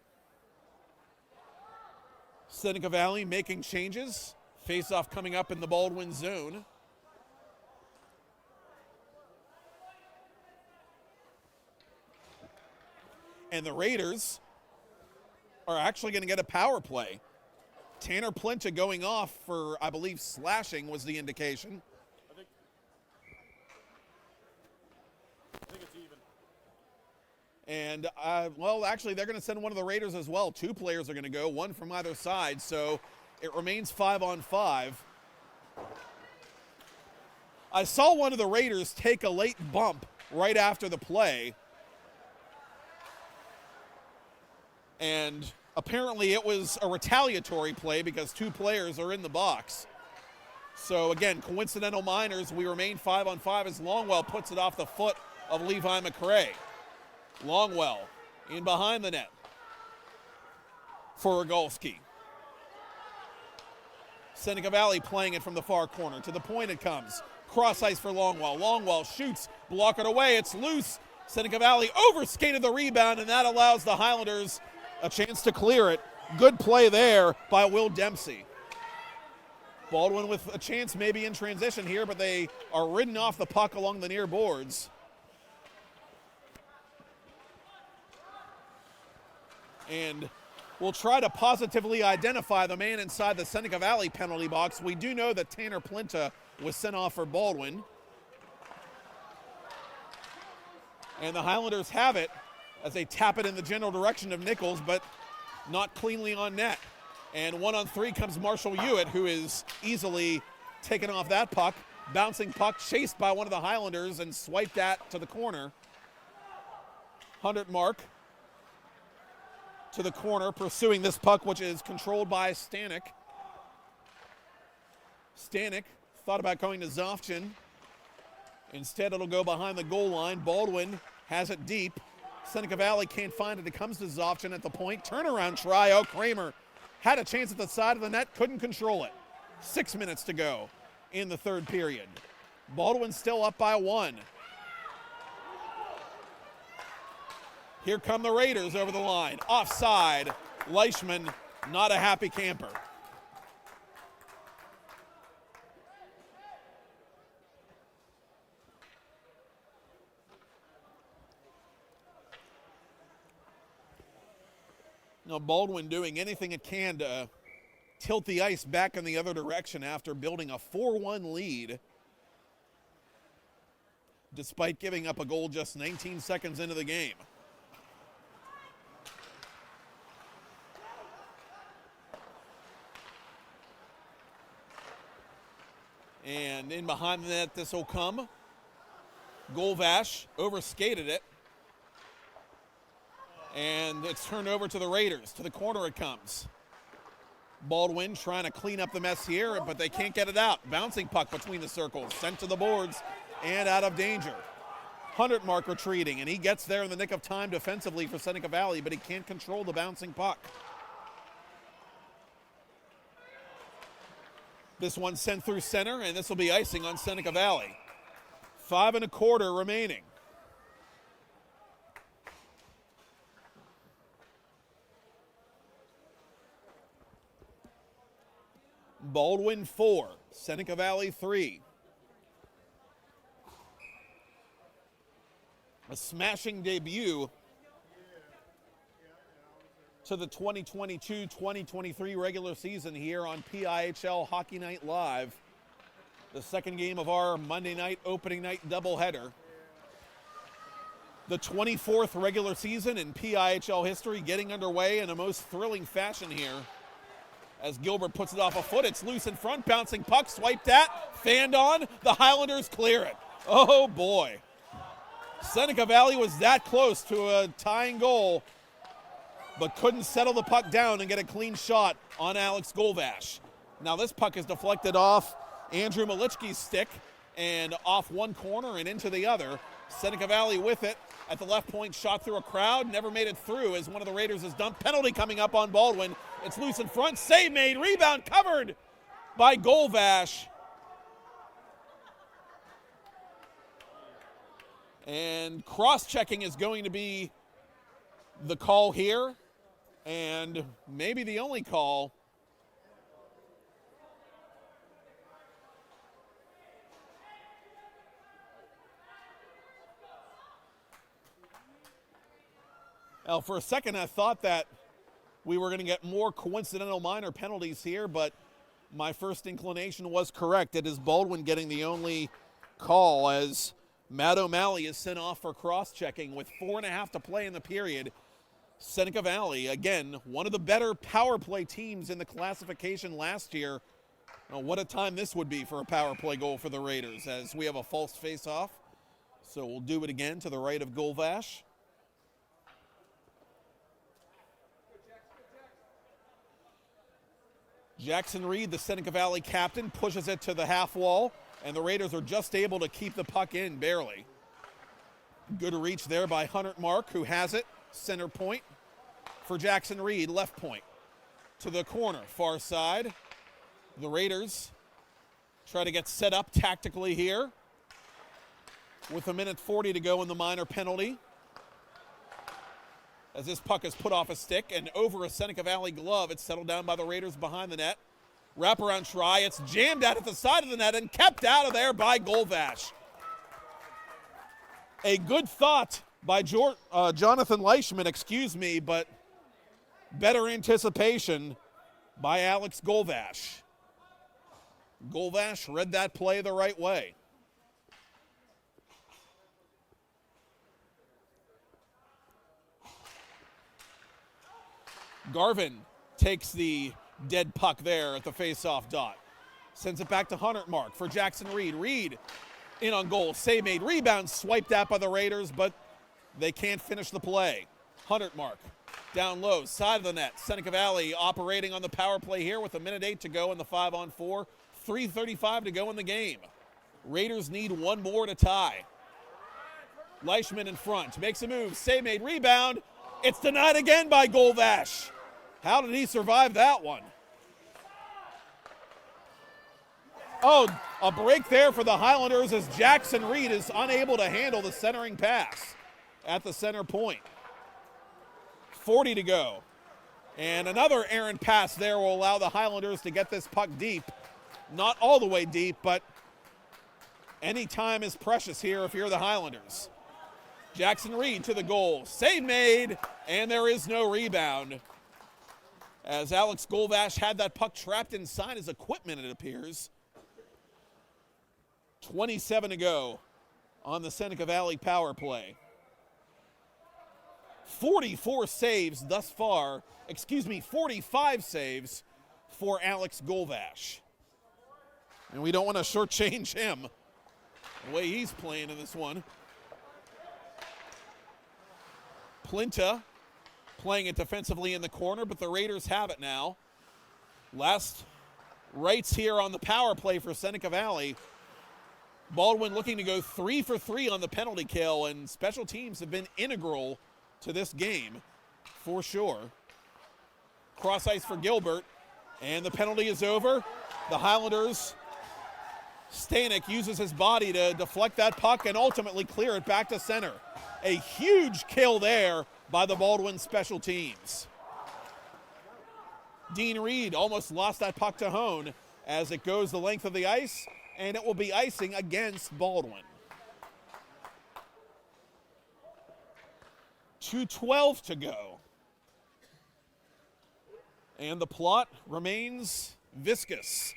Seneca Valley making changes. Face-off coming up in the Baldwin zone. And the Raiders are actually going to get a power play. Tanner Plinta going off for, I believe, slashing was the indication. I think it's even. And, well, actually, they're going to send one of the Raiders as well. 2 players are going to go, one from either side, so it remains 5-on-5. I saw one of the Raiders take a late bump right after the play. And apparently it was a retaliatory play because 2 players are in the box. So again, coincidental minors. We remain 5-on-5 as Longwell puts it off the foot of Levi McRae. Longwell in behind the net for Rogolski. Seneca Valley playing it from the far corner. To the point it comes. Cross ice for Longwell. Longwell shoots, block it away. It's loose. Seneca Valley overskated the rebound, and that allows the Highlanders a chance to clear it. Good play there by Will Dempsey. Baldwin with a chance maybe in transition here, but they are ridden off the puck along the near boards. And we'll try to positively identify the man inside the Seneca Valley penalty box. We do know that Tanner Plinta was sent off for Baldwin. And the Highlanders have it as they tap it in the general direction of Nichols, but not cleanly on net. And 1-on-3 comes Marshall Hewitt, who is easily taken off that puck. Bouncing puck chased by one of the Highlanders and swiped that to the corner. 100 mark to the corner, pursuing this puck, which is controlled by Stanek. Stanek thought about going to Zofchin. Instead, it'll go behind the goal line. Baldwin has it deep. Seneca Valley can't find it. It comes to Zofchin at the point. Turnaround try. Oh, Kramer had a chance at the side of the net, couldn't control it. 6 minutes to go in the third period. Baldwin still up by 1. Here come the Raiders over the line. Offside. Leishman, not a happy camper. Now Baldwin doing anything it can to tilt the ice back in the other direction after building a 4-1 lead, despite giving up a goal just 19 seconds into the game. And in behind the net, this will come. Golvash overskated it. And it's turned over to the Raiders. To the corner it comes. Baldwin trying to clean up the mess here, but they can't get it out. Bouncing puck between the circles, sent to the boards, and out of danger. 100 mark retreating, and he gets there in the nick of time defensively for Seneca Valley, but he can't control the bouncing puck. This one sent through center, and this will be icing on Seneca Valley. 5 1/4 remaining. Baldwin 4, Seneca Valley 3. A smashing debut to the 2022-2023 regular season here on PIHL Hockey Night Live. The second game of our Monday night opening night doubleheader. The 24th regular season in PIHL history getting underway in a most thrilling fashion here. As Gilbert puts it off a foot, it's loose in front, bouncing puck, swiped at, fanned on, the Highlanders clear it. Oh boy. Seneca Valley was that close to a tying goal, but couldn't settle the puck down and get a clean shot on Alex Golvash. Now this puck is deflected off Andrew Malichki's stick and off one corner and into the other. Seneca Valley with it at the left point, shot through a crowd, never made it through as one of the Raiders is dumped. Penalty coming up on Baldwin. It's loose in front, save made, rebound covered by Golvash. And cross-checking is going to be the call here, and maybe the only call. Now, for a second, I thought that we were going to get more coincidental minor penalties here, but my first inclination was correct. It is Baldwin getting the only call as Matt O'Malley is sent off for cross-checking with 4.5 to play in the period. Seneca Valley, again, one of the better power play teams in the classification last year. What a time this would be for a power play goal for the Raiders as we have a false face-off. So we'll do it again to the right of Golvash. Jackson Reed, the Seneca Valley captain, pushes it to the half wall, and the Raiders are just able to keep the puck in, barely. Good reach there by Hunter Mark, who has it, center point for Jackson Reed, left point. To the corner, far side. The Raiders try to get set up tactically here with 1:40 to go in the minor penalty. As this puck is put off a stick and over a Seneca Valley glove, it's settled down by the Raiders behind the net. Wraparound try, it's jammed out at the side of the net and kept out of there by Golvash. A good thought by Jonathan Leishman, but better anticipation by Alex Golvash. Golvash read that play the right way. Garvin takes the dead puck there at the face-off dot. Sends it back to Huntertmark for Jackson Reed. Reed in on goal. Save made. Rebound swiped at by the Raiders, but they can't finish the play. Huntertmark down low, side of the net. Seneca Valley operating on the power play here with 1:08 to go in the 5-on-4. 3:35 to go in the game. Raiders need one more to tie. Leishman in front, makes a move. Save made. Rebound. It's denied again by Golvash. How did he survive that one? Oh, a break there for the Highlanders as Jackson Reed is unable to handle the centering pass at the center point. 40 to go. And another errant pass there will allow the Highlanders to get this puck deep. Not all the way deep, but any time is precious here if you're the Highlanders. Jackson Reed to the goal. Save made, and there is no rebound. As Alex Golvash had that puck trapped inside his equipment, it appears. 27 to go on the Seneca Valley power play. 44 saves thus far. 45 saves for Alex Golvash. And we don't want to shortchange him the way he's playing in this one. Plinta playing it defensively in the corner, but the Raiders have it now. Last rights here on the power play for Seneca Valley. Baldwin looking to go 3 for 3 on the penalty kill, and special teams have been integral to this game for sure. Cross ice for Gilbert, and the penalty is over. The Highlanders, Stanek uses his body to deflect that puck and ultimately clear it back to center. A huge kill there by the Baldwin special teams. Dean Reed almost lost that puck to Hone as it goes the length of the ice, and it will be icing against Baldwin. 2:12 to go. And the plot remains viscous.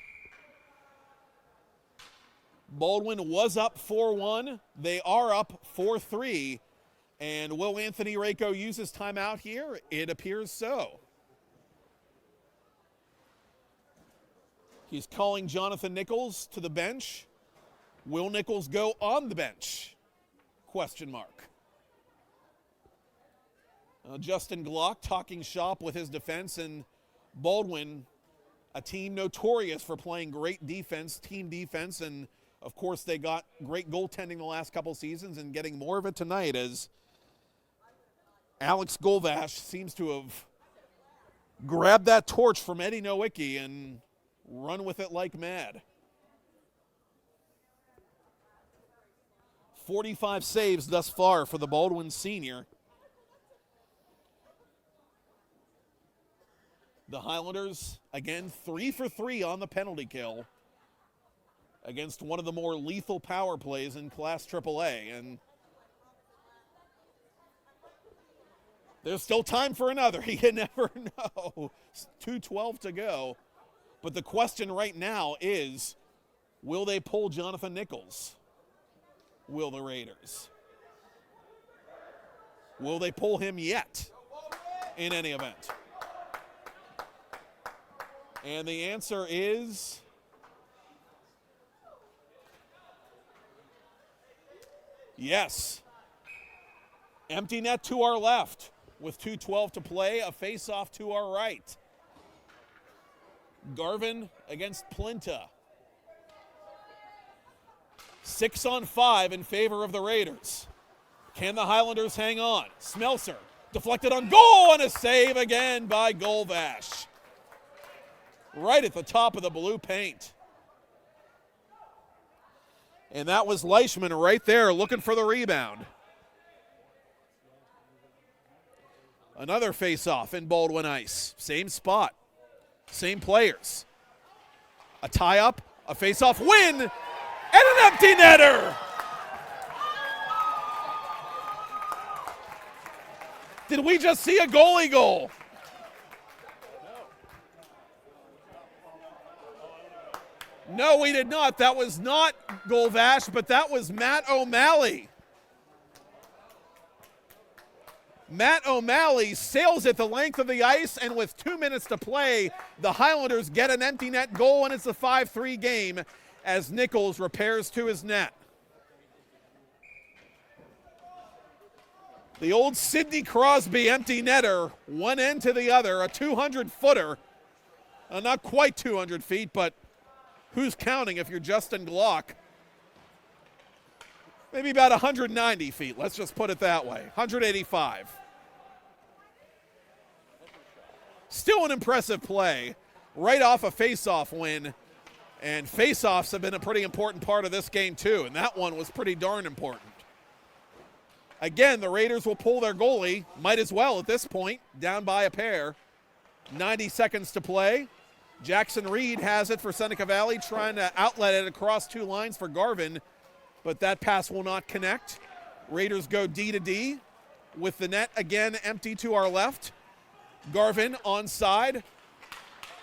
Baldwin was up 4-1. They are up 4-3. And will Anthony Rako use his timeout here? It appears so. He's calling Jonathan Nichols to the bench. Will Nichols go on the bench? Question mark. Justin Glock talking shop with his defense, and Baldwin, a team notorious for playing great defense, team defense, and of course they got great goaltending the last couple seasons and getting more of it tonight as Alex Golvash seems to have grabbed that torch from Eddie Nowicki and run with it like mad. 45 saves thus far for the Baldwin senior. The Highlanders, again, 3 for 3 on the penalty kill against one of the more lethal power plays in Class AAA. And there's still time for another. You never know. 2:12 to go. But the question right now is, will they pull Jonathan Nichols? Will the Raiders? Will they pull him yet in any event? And the answer is yes. Empty net to our left with 2:12 to play, a face-off to our right. Garvin against Plinta. 6-on-5 in favor of the Raiders. Can the Highlanders hang on? Smelser deflected on goal and a save again by Golvash. Right at the top of the blue paint. And that was Leishman right there looking for the rebound. Another face-off in Baldwin ice. Same spot. Same players. A tie-up, a face-off win, and an empty netter. Did we just see a goalie goal? No, we did not. That was not Golvash, but that was Matt O'Malley. Matt O'Malley sails it the length of the ice, and with 2 minutes to play, the Highlanders get an empty net goal, and it's a 5-3 game as Nichols repairs to his net. The old Sidney Crosby empty netter, one end to the other, a 200-footer. Not quite 200 feet, but who's counting if you're Justin Glock? Maybe about 190 feet, let's just put it that way. 185. Still an impressive play, right off a face-off win. And face-offs have been a pretty important part of this game too, and that one was pretty darn important. Again, the Raiders will pull their goalie, might as well at this point, down by a pair. 90 seconds to play. Jackson Reed has it for Seneca Valley, trying to outlet it across two lines for Garvin, but that pass will not connect. Raiders go D to D with the net again empty to our left. Garvin onside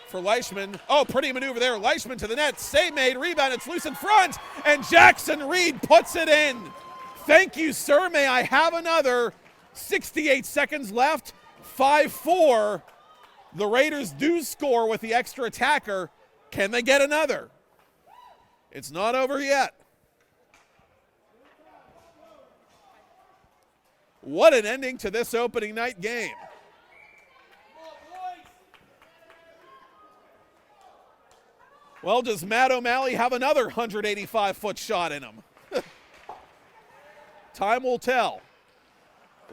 for Leishman. Oh, pretty maneuver there. Leishman to the net. Save made. Rebound. It's loose in front. And Jackson Reed puts it in. Thank you, sir. May I have another? 68 seconds left. 5-4. The Raiders do score with the extra attacker. Can they get another? It's not over yet. What an ending to this opening night game. Well, does Matt O'Malley have another 185-foot shot in him? Time will tell.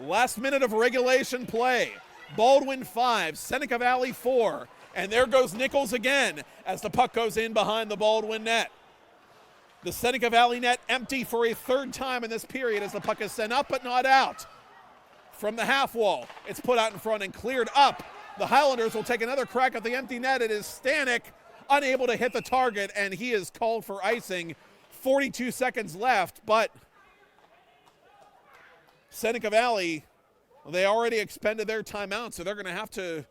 Last minute of regulation play. Baldwin 5, Seneca Valley 4. And there goes Nichols again as the puck goes in behind the Baldwin net. The Seneca Valley net empty for a third time in this period as the puck is sent up but not out. From the half wall, it's put out in front and cleared up. The Highlanders will take another crack at the empty net. It is Stanek unable to hit the target, and he is called for icing. 42 seconds left, but Seneca Valley, they already expended their timeout, so they're going to have to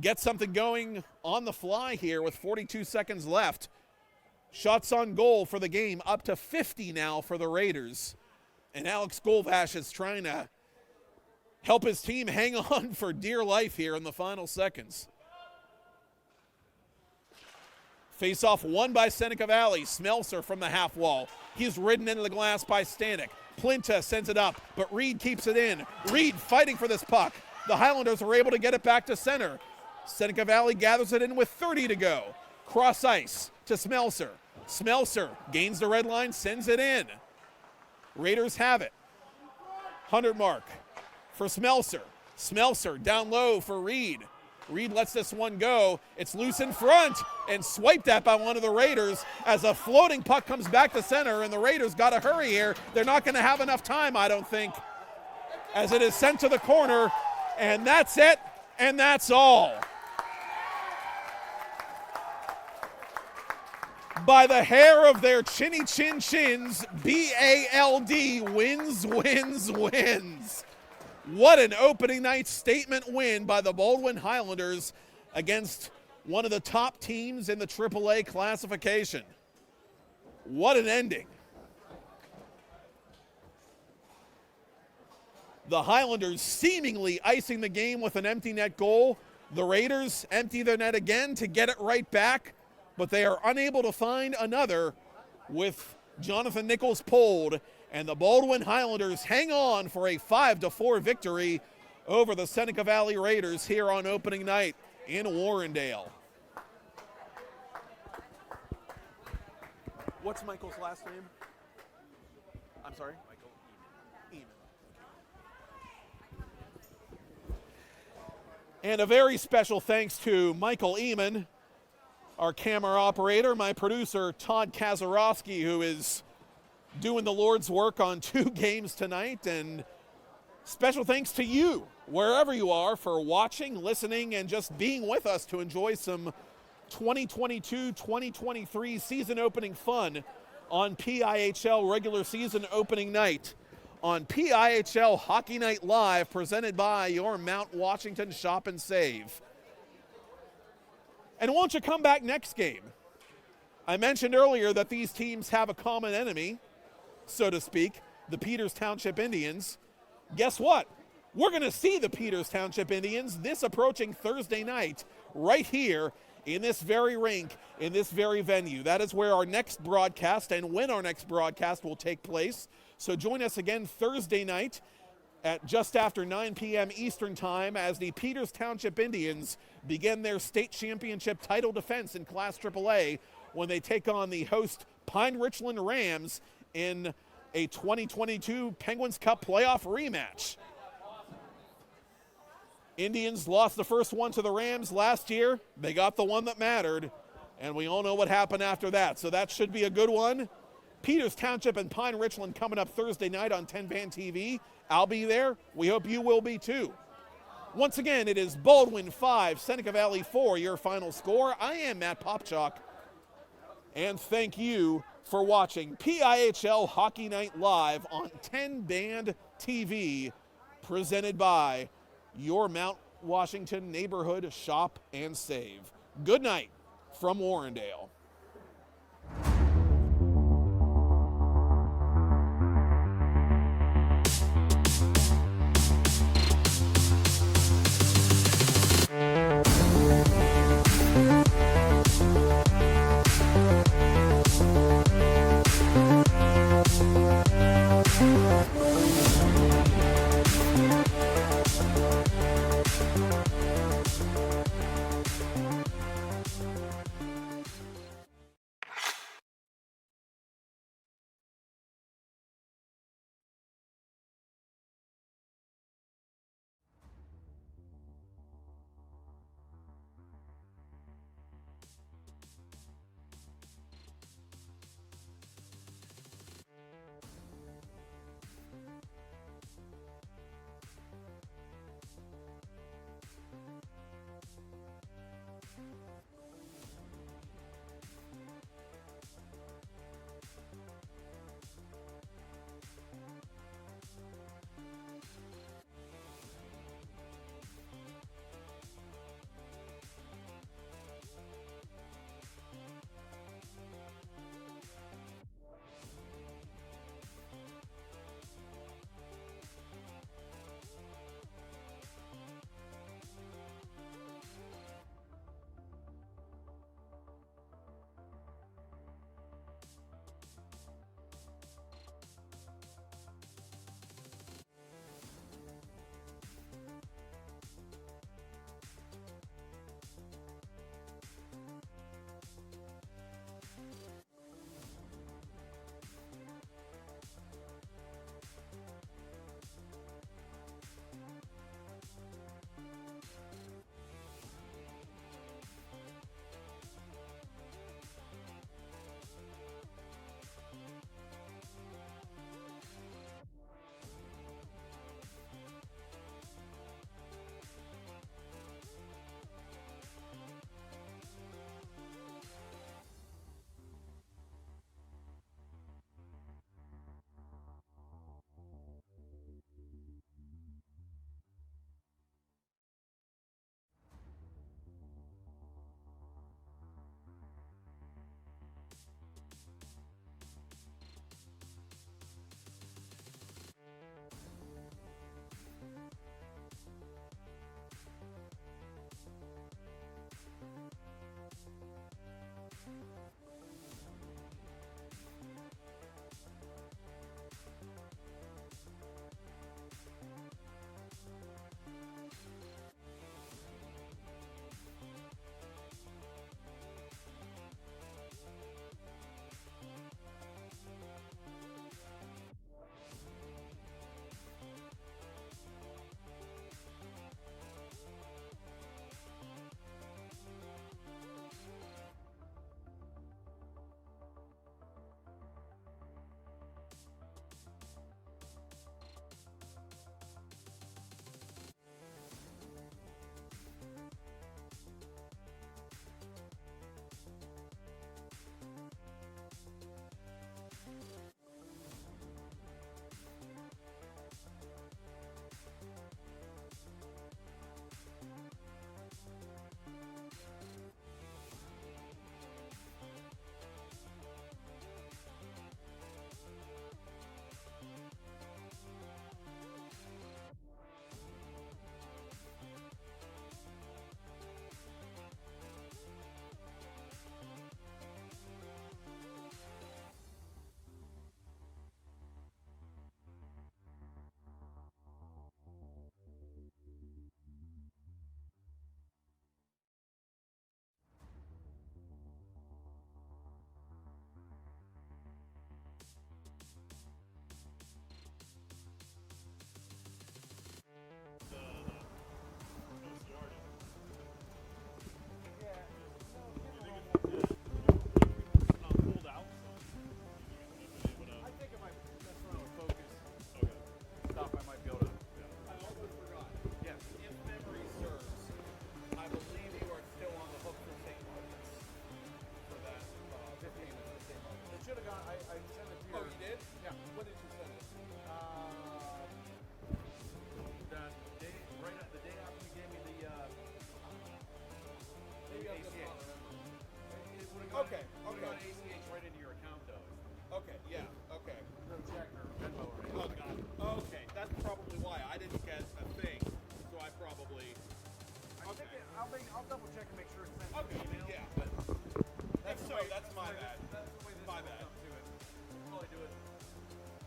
get something going on the fly here with 42 seconds left. Shots on goal for the game up to 50 now for the Raiders. And Alex Golvash is trying to help his team hang on for dear life here in the final seconds. Face-off won by Seneca Valley. Smelser from the half wall. He's ridden into the glass by Stanek. Plinta sends it up, but Reed keeps it in. Reed fighting for this puck. The Highlanders are able to get it back to center. Seneca Valley gathers it in with 30 to go. Cross ice to Smelser. Smelser gains the red line, sends it in. Raiders have it. 100 mark for Smelser. Smelser down low for Reed. Reed lets this one go. It's loose in front and swiped at by one of the Raiders as a floating puck comes back to center, and the Raiders got to hurry here. They're not going to have enough time, I don't think, as it is sent to the corner, and that's it, and that's all. By the hair of their chinny chin chins, BALD wins, wins, wins. What an opening night statement win by the Baldwin Highlanders against one of the top teams in the AAA classification. What an ending. The Highlanders seemingly icing the game with an empty net goal. The Raiders empty their net again to get it right back, but they are unable to find another with Jonathan Nichols pulled, and the Baldwin Highlanders hang on for a 5-4 victory over the Seneca Valley Raiders here on opening night in Warrendale. What's Michael's last name? I'm sorry? Michael Eamon. And a very special thanks to Michael Eamon, our camera operator, my producer, Todd Kazarowski, who is doing the Lord's work on 2 games tonight. And special thanks to you, wherever you are, for watching, listening, and just being with us to enjoy some 2022-2023 season opening fun on PIHL regular season opening night on PIHL Hockey Night Live, presented by your Mount Washington Shop and Save. And won't you come back next game? I mentioned earlier that these teams have a common enemy, so to speak, the Peters Township Indians. Guess what? We're going to see the Peters Township Indians this approaching Thursday night right here in this very rink, in this very venue. That is where our next broadcast and when our next broadcast will take place. So join us again Thursday night at just after 9 p.m. Eastern Time as the Peters Township Indians begin their state championship title defense in Class AAA when they take on the host Pine Richland Rams in a 2022 Penguins Cup playoff rematch. Indians lost the first one to the Rams last year. They got the one that mattered, and we all know what happened after that. So that should be a good one. Peters Township and Pine Richland coming up Thursday night on TenbandTV. I'll be there. We hope you will be too. Once again, it is Baldwin 5, Seneca Valley 4, your final score. I am Matt Popchock, and thank you for watching PIHL Hockey Night Live on TenbandTV, presented by your Mount Washington Neighborhood Shop and Save. Good night from Warrendale. Okay, Put it on okay. ACH right into your account, though. Okay, yeah, okay. No check or Venmo or anything. Oh, got it. Okay, that's probably why I didn't get a thing, so I probably. I think I'll double check and make sure it's sent Okay, to email. yeah. But If so, that's my the way bad. That's the way this My will bad. come to it. We'll probably do it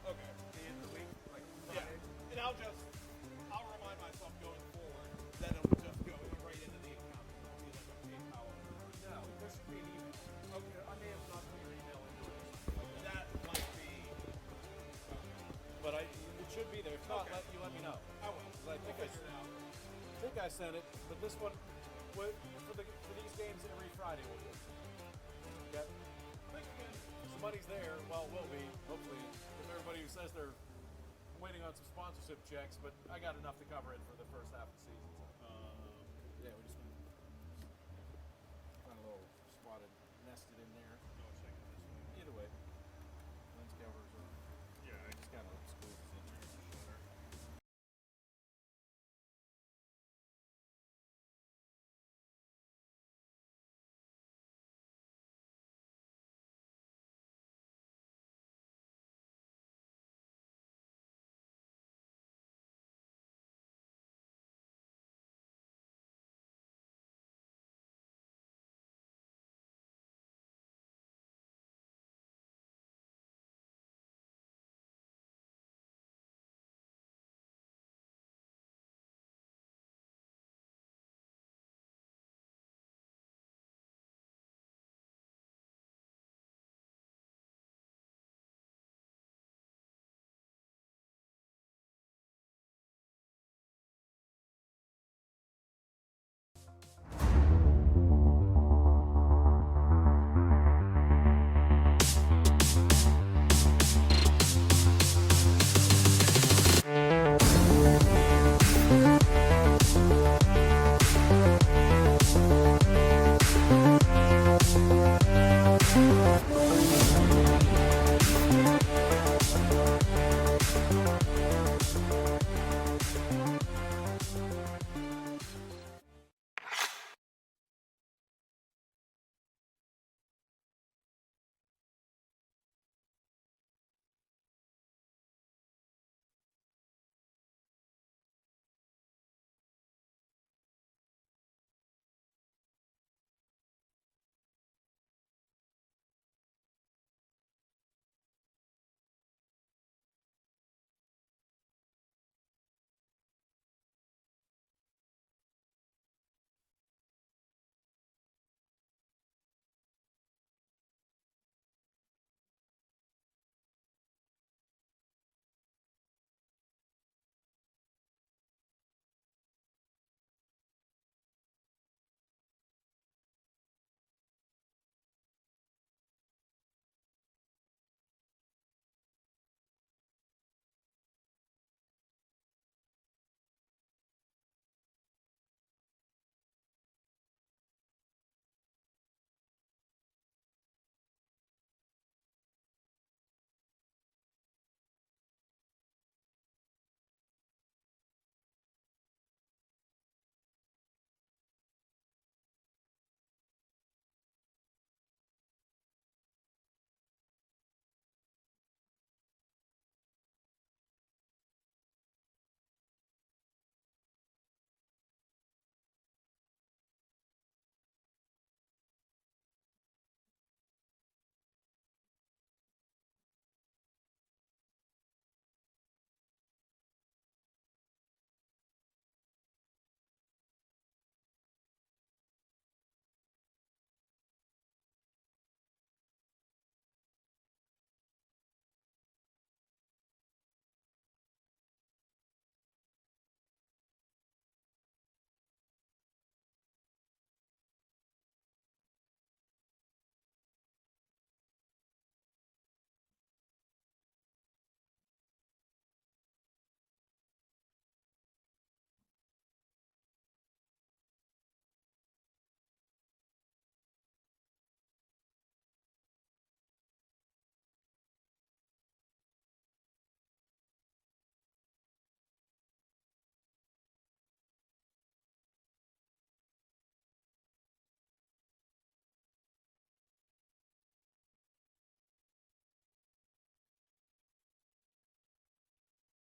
Okay. at the end of the week, like Yeah, Friday. and I'll remind myself going forward that it will just go right into the account. It won't be like a PayPal. No, there should be an email. Okay. I may have not put your email into it. or something like that. That might be. But it should be there. If not, Okay. you let me know. I will. 'Cause I think We'll figure it out. think I sent it, but this one, for these games every Friday we'll do. Okay. The money's there. Well, it will be hopefully with everybody who says they're waiting on some sponsorship checks, but I got enough to cover it for the first half of the season. So.